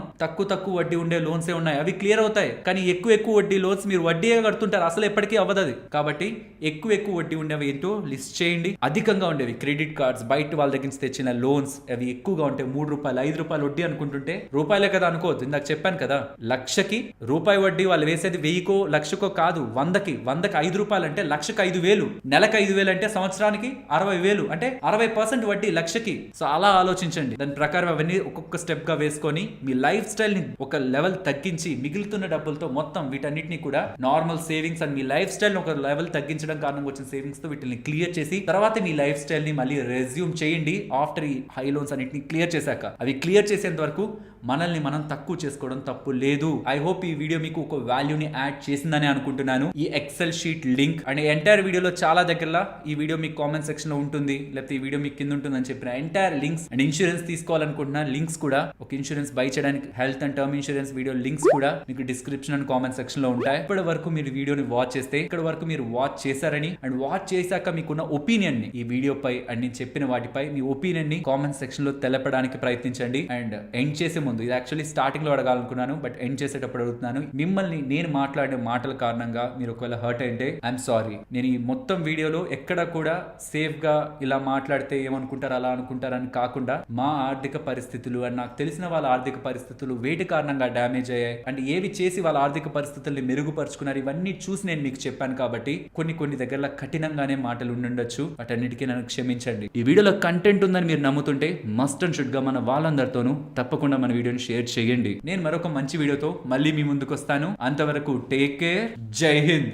తక్కువ వడ్డీ ఉండే లోన్సే ఉన్నాయి, అవి క్లియర్ అవుతాయి. కానీ ఎక్కువ వడ్డీ లోన్స్ మీరు వడ్డీగా కడుతుంటారు, అసలు ఎప్పటికీ అవ్వదు అది. కాబట్టి ఎక్కువ వడ్డీ ఉండేవి ఏంటో లిస్ట్ చేయండి. అధికంగా ఉండేవి క్రెడిట్ కార్డ్స్, బయట వాళ్ళ దగ్గర నుంచి తెచ్చిన లోన్స్, అవి ఎక్కువగా ఉంటాయి. 3 రూపాయలు, 5 రూపాయలు వడ్డీ అనుకుంటుంటే రూపాయలే కదా అనుకోవద్దు. ఇందాక చెప్పాను కదా, లక్షకి రూపాయి వడ్డీ వాళ్ళు వేసేది 1000కో 1,00,000కో కాదు, 100కి 5 రూపాయలు అంటే లక్షకి 5,000, నెలకు 5,000 అంటే సంవత్సరానికి 60,000, అంటే 60% వడ్డీ లక్షకి. సో అలా ఆలోచించండి. దాని ప్రకారం అవన్నీ ఒక్కొక్క స్టెప్ గా వేసుకొని మీ లైఫ్ స్టైల్ ని ఒక లెవెల్ తగ్గించి మిగులుతున్న డబ్బులతో మొత్తం వీటన్నిటిని కూడా normal savings and me life style ఒక లెవెల్ తగ్గించడం కారణంగా వచ్చిన సేవింగ్స్ తో వీటిని క్లియర్ చేసి తర్వాత మీ లైఫ్ స్టైల్ ని మళ్ళీ రెజ్యూమ్ చేయండి. ఆఫ్టర్ ఈ హై లోన్స్ అన్నిటిని క్లియర్ చేశాక, అవి క్లియర్ చేసేంత వరకు మనల్ని మనం తక్కువ చేసుకోవడం తప్పు లేదు. ఐ హోప్ ఈ వీడియో మీకు ఒక వాల్యూని యాడ్ చేసిందని అనుకుంటున్నాను. ఈ Excel sheet link and entire వీడియోలో చాలా దగ్గరలా ఈ వీడియో మీకు కామెంట్ సెక్షన్ లో ఉంటుంది, లేకపోతే ఈ వీడియో మీకు కింద ఉంటుందని చెప్పిన ఎంటైర్ లింక్స్ అండ్ ఇన్సూరెన్స్ తీసుకోవాలనుకుంటున్న లింక్స్ కూడా, ఒక ఇన్సూరెన్స్ బై చేయడానికి health and term insurance video links కూడా మీకు డిస్క్రిప్షన్ అండ్ కామెంట్ సెక్షన్ లో ఉంటాయి. ఇప్పటి వరకు మీరు వీడియోని వాచ్ చేస్తే, ఇక్కడ వరకు మీరు వాచ్ చేశారని అండ్ వాచ్ చేశాక మీకున్న ఒపీనియన్ ని ఈ వీడియో పై అండ్ నేను చెప్పిన వాటిపై మీ ఒపీనియన్ ని కామెంట్ సెక్షన్ లో తెలపడానికి ప్రయత్నించండి. అండ్ ఎండ్ చేసే ముందు, ఇది యాక్చువల్లీ స్టార్టింగ్ లో అడగాలనుకున్నాను బట్ ఎండ్ చేసేటప్పుడు అడుగుతున్నాను, మిమ్మల్ని నేను మాట్లాడే మాటల కారణంగా మీరు ఒకవేళ హర్ట్ అయితే ఐఎమ్ సారీ. నేను ఈ మొత్తం వీడియోలో ఎక్కడ కూడా సేఫ్ గా ఇలా మాట్లాడితే ఏమనుకుంటారు అలా అనుకుంటారని కాకుండా, మా ఆర్థిక పరిస్థితులు అండ్ నాకు తెలిసిన వాళ్ళ ఆర్థిక పరిస్థితులు వేటి కారణంగా డ్యామేజ్ అయ్యాయి అండ్ ఏవి చేసి వాళ్ళ ఆర్థిక పరిస్థితుల్ని మెరుగుపరుచుకున్నారు, ఇవన్నీ చూసి నేను మీకు చెప్పాను. కాబట్టి కొన్ని దగ్గర కఠినంగానే మాటలు ఉండుండొచ్చు, వాటన్నిటికీ నన్ను క్షమించండి. ఈ వీడియోలో కంటెంట్ ఉందని మీరు నమ్ముతుంటే మస్ట్ అండ్ షుడ్ గా మన వాళ్ళందరితోనూ తప్పకుండా మన వీడియోని షేర్ చేయండి. నేను మరొక మంచి వీడియోతో మళ్ళీ మీ ముందుకు వస్తాను. అంతవరకు టేక్ కేర్. జై హింద్.